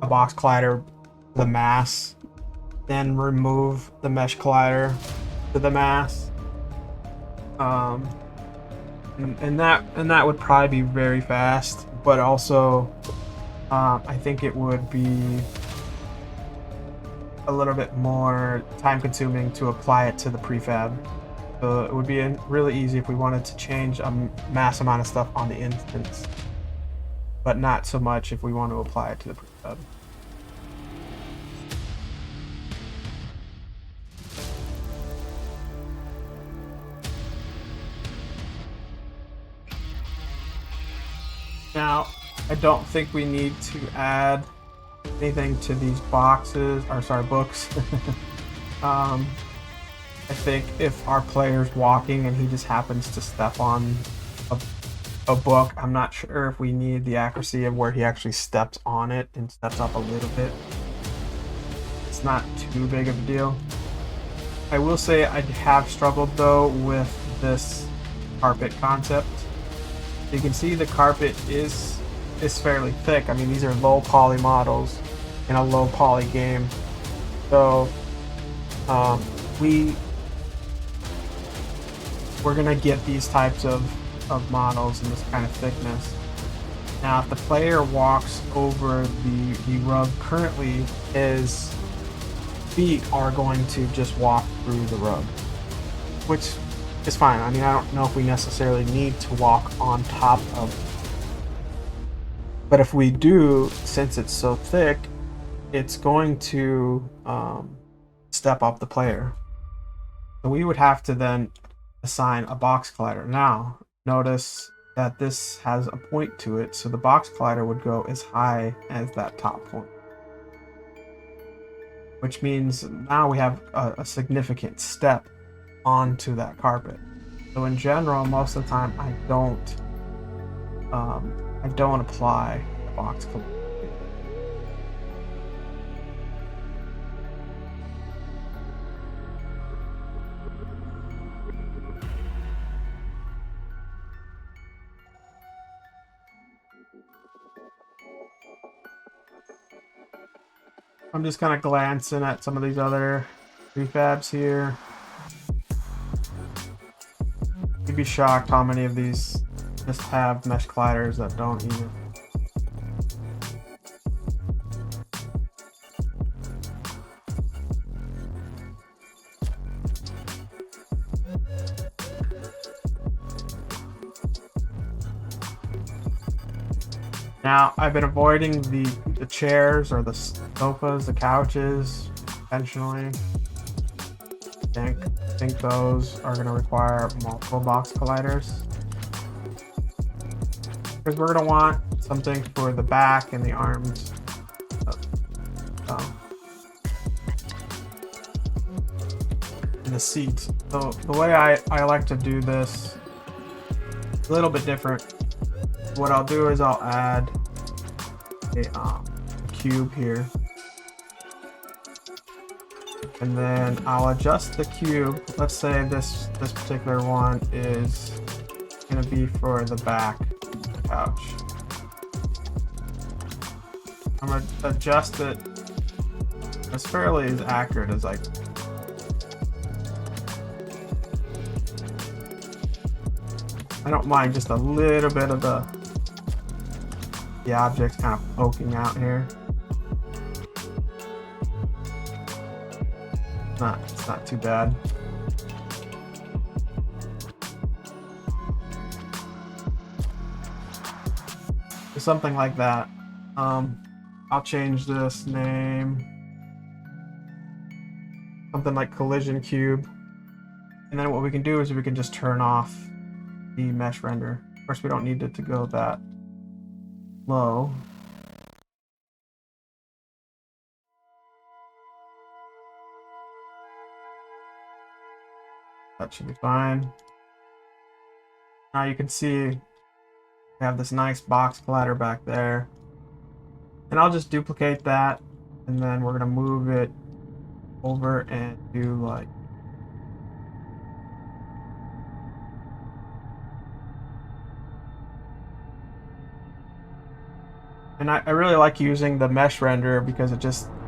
a box collider to the mass, then remove the mesh collider to the mass. And that would probably be very fast, but also I think it would be a little bit more time consuming to apply it to the prefab. So it would be really easy if we wanted to change a mass amount of stuff on the instance, but not so much if we want to apply it to the prefab. Now, I don't think we need to add anything to these books. I think if our player's walking and he just happens to step on a book, I'm not sure if we need the accuracy of where he actually steps on it and steps up a little bit. It's not too big of a deal. I will say I have struggled though with this carpet concept. You can see the carpet is fairly thick. I mean, these are low poly models in a low poly game, so we're gonna get these types of models in this kind of thickness. Now, if the player walks over the rug currently, his feet are going to just walk through the rug, which is fine. I mean, I don't know if we necessarily need to walk on top of, but if we do, since it's so thick, it's going to step up the player. So we would have to then assign a box collider. Now, notice that this has a point to it, so the box collider would go as high as that top point, which means now we have a significant step onto that carpet. So in general, most of the time I don't apply box collider. I'm just kind of glancing at some of these other prefabs here. You'd be shocked how many of these just have mesh colliders that don't even. Now, I've been avoiding the chairs or the sofas, the couches, intentionally. I think those are going to require multiple box colliders. Because we're going to want something for the back and the arms. And the seat. So the way I like to do this is a little bit different. What I'll do is I'll add a cube here, and then I'll adjust the cube. Let's say this particular one is going to be for the back couch. I'm going to adjust it as fairly as accurate as I can. I don't mind just a little bit of the object's kind of poking out here. It's not too bad. So something like that. I'll change this name. Something like collision cube. And then what we can do is we can just turn off the mesh render. Of course, we don't need it to go that low. That should be fine. Now you can see we have this nice box collider back there. And I'll just duplicate that, and then we're gonna move it over and do like and I really like using the mesh render because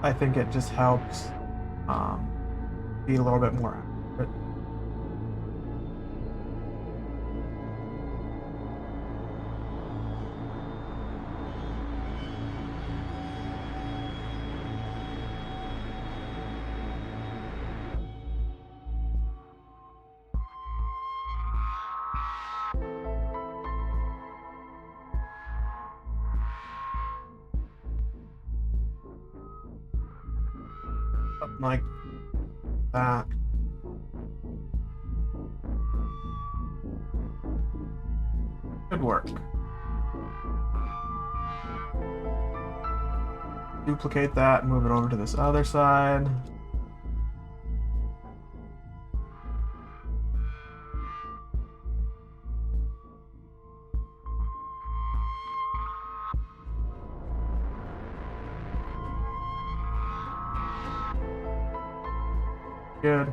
I think it just helps be a little bit more accurate. Something like that. Good work. Duplicate that, move it over to this other side. Good.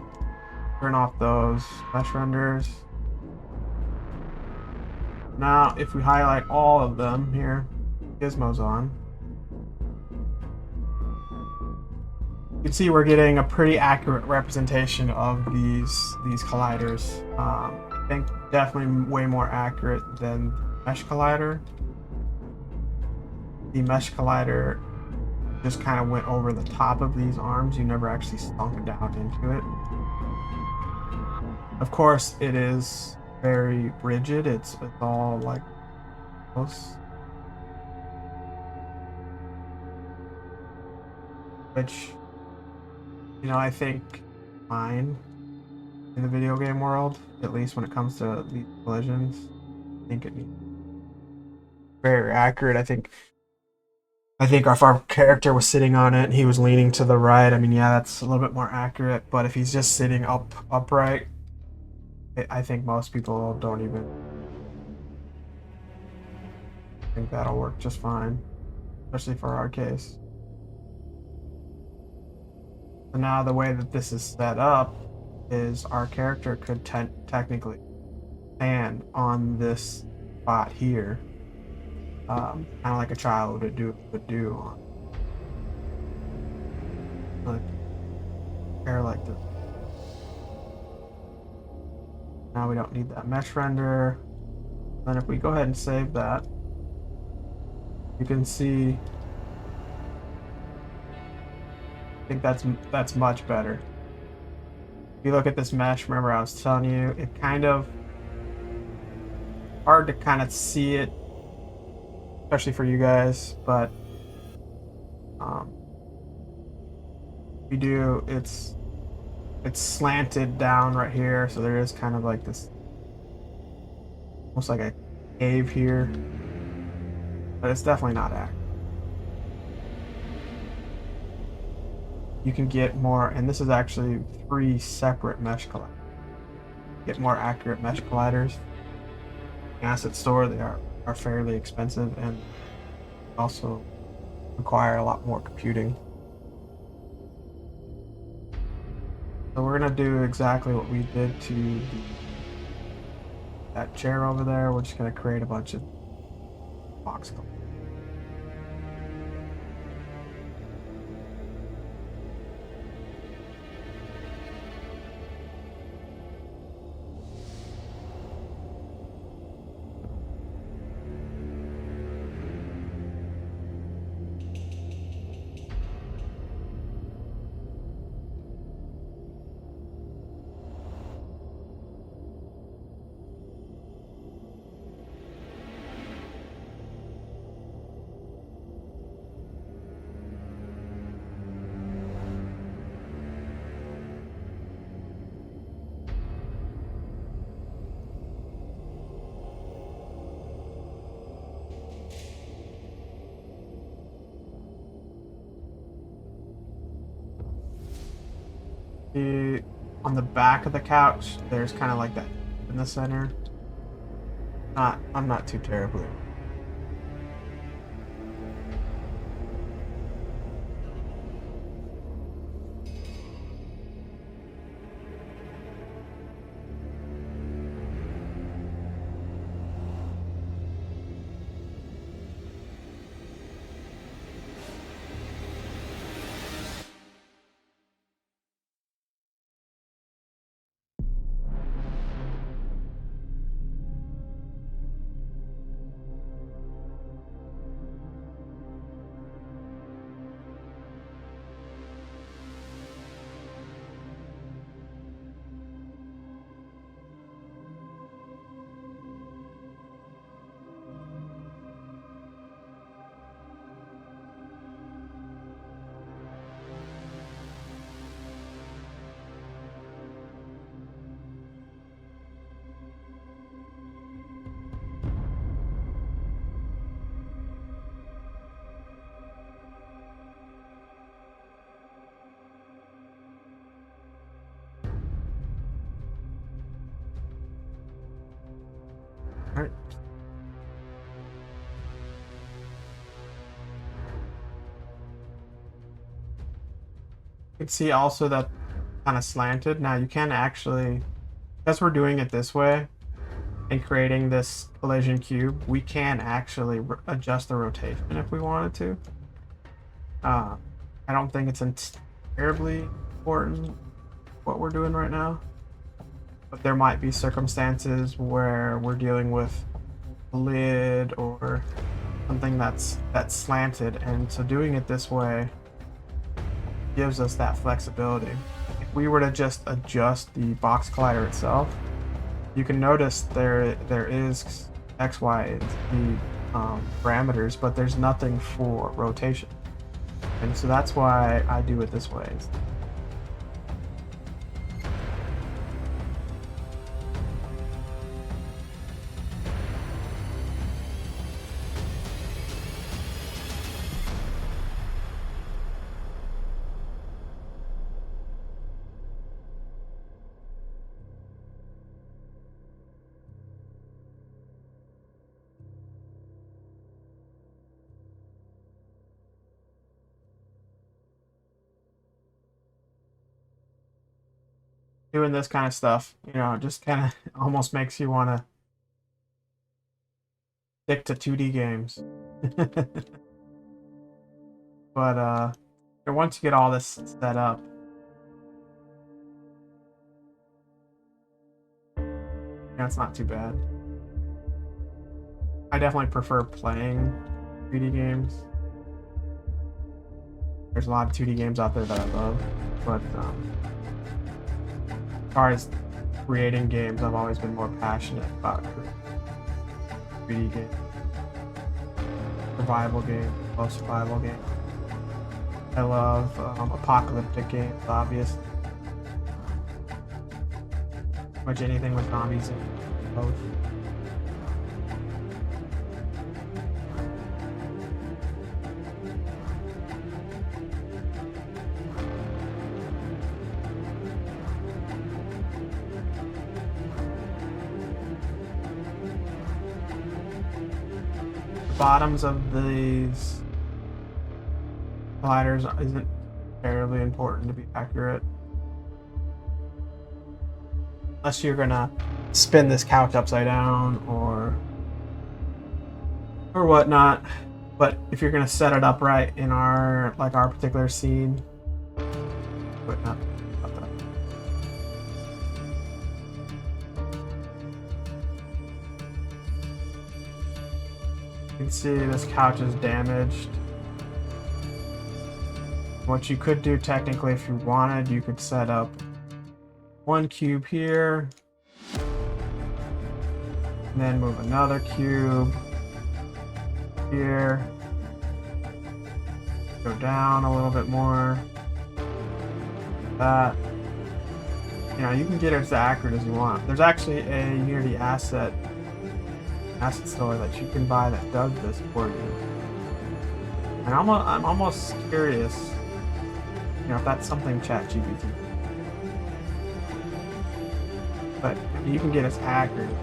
Turn off those mesh renders. Now, if we highlight all of them here, gizmos on, you can see we're getting a pretty accurate representation of these colliders. I think definitely way more accurate than the mesh collider. The mesh collider just kind of went over the top of these arms. You never actually sunk down into it. Of course, it is very rigid. It's all like close. Which, you know, I think fine in the video game world, at least when it comes to these collisions. I think it needs very accurate. I think if our character was sitting on it and he was leaning to the right, I mean, yeah, that's a little bit more accurate. But if he's just sitting upright, I think most people don't even think that'll work just fine. especially for our case. So now the way that this is set up is our character could technically stand on this spot here, kind of like a child would do on like hair like this. Now we don't need that mesh render. Then if we go ahead and save that, you can see. I think that's much better. If you look at this mesh, remember I was telling you, it kind of hard to kind of see it, especially for you guys, but we do, it's slanted down right here, so there is kind of like this, almost like a cave here, but it's definitely not accurate. You can get more, and this is actually 3 separate mesh colliders. Get more accurate mesh colliders. Asset store, they are fairly expensive and also require a lot more computing. So we're gonna do exactly what we did to that chair over there. We're just gonna create a bunch of box colors. On the back of the couch, there's kind of like that in the center. I'm not too terribly. All right. You can see also that kind of slanted. Now you can actually, because we're doing it this way and creating this collision cube, we can actually adjust the rotation if we wanted to. I don't think it's terribly important what we're doing right now, but there might be circumstances where we're dealing with a lid or something that's slanted, and so doing it this way gives us that flexibility. If we were to just adjust the box collider itself, you can notice there is X, Y, Z parameters, but there's nothing for rotation. And so that's why I do it this way. doing this kind of stuff, you know, it just kind of almost makes you want to stick to 2D games. But once you get all this set up, yeah, it's not too bad. I definitely prefer playing 3D games. There's a lot of 2D games out there that I love, but as far as creating games, I've always been more passionate about 3D games, survival games, post-survival games. I love apocalyptic games, obviously. Pretty much anything with zombies in both. The bottoms of these sliders isn't terribly important to be accurate. Unless you're gonna spin this couch upside down or whatnot. But if you're gonna set it up right in our particular scene, whatnot. You can see this couch is damaged. What you could do technically, if you wanted, you could set up one cube here, and then move another cube here, go down a little bit more, that. You know, you can get it as accurate as you want. There's actually a Unity asset store that you can buy that does this for you. And I'm almost curious, you know, if that's something ChatGPT. But you can get as accurate.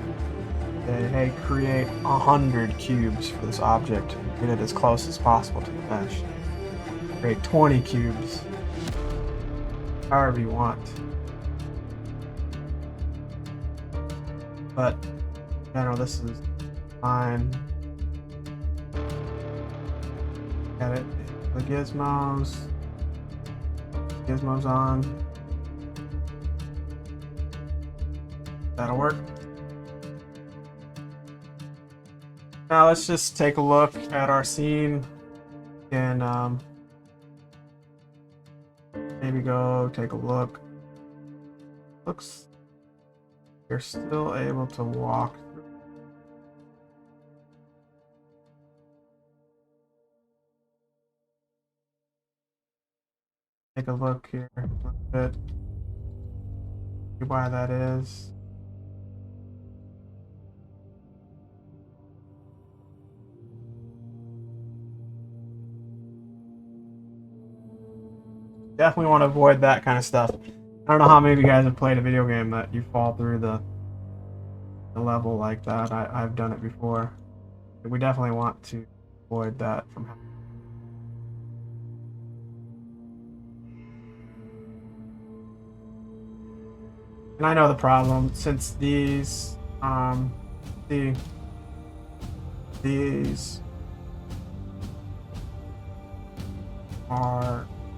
Say, hey, create 100 cubes for this object. Get it as close as possible to the mesh. Create 20 cubes. However you want. But, you know, this is fine. Got it. The gizmos. Gizmos on. That'll work. Now let's just take a look at our scene and maybe go take a look. Looks you're still able to walk through. Take a look here a little bit. See why that is. Definitely want to avoid that kind of stuff. I don't know how many of you guys have played a video game that you fall through the level like that. I've done it before. But we definitely want to avoid that from happening. And I know the problem, since these are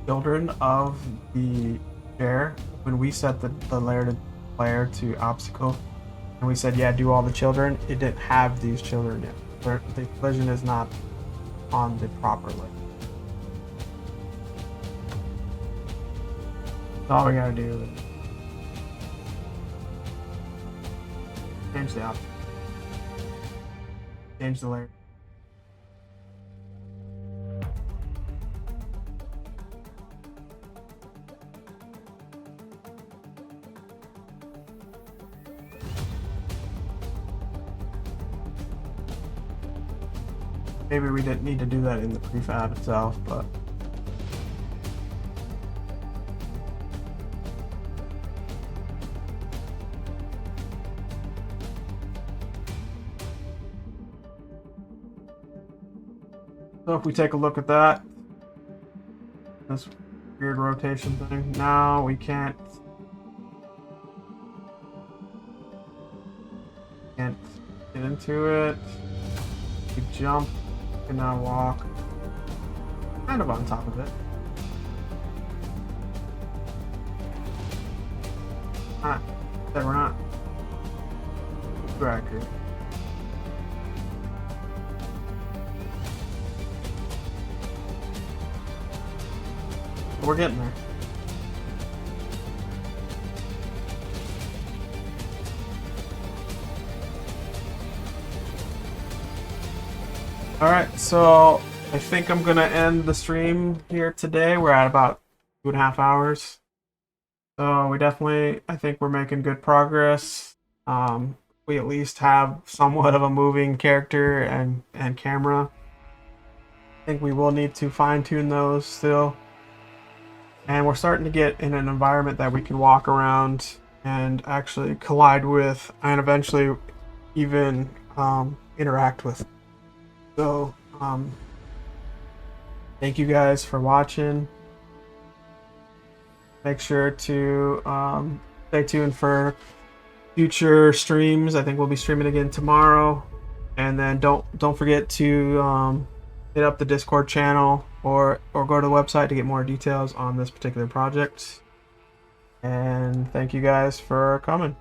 children of the chair. When we set the layer to obstacle, and we said, yeah, do all the children, it didn't have these children yet. The collision is not on the proper layer. That's all we gotta do. Change the option. Change the layer. Maybe we didn't need to do that in the prefab itself, but so if we take a look at that, this weird rotation thing, now we can't Get into it. You jump. You can now walk. Kind of on top of it. That we're not too accurate. We're getting there. Alright, so I think I'm gonna end the stream here today. We're at about 2.5 hours. So we definitely, I think we're making good progress. We at least have somewhat of a moving character and camera. I think we will need to fine tune those still. And we're starting to get in an environment that we can walk around and actually collide with and eventually even interact with. So, thank you guys for watching. Make sure to stay tuned for future streams. I think we'll be streaming again tomorrow. And then don't forget to hit up the Discord channel or go to the website to get more details on this particular project. And thank you guys for coming.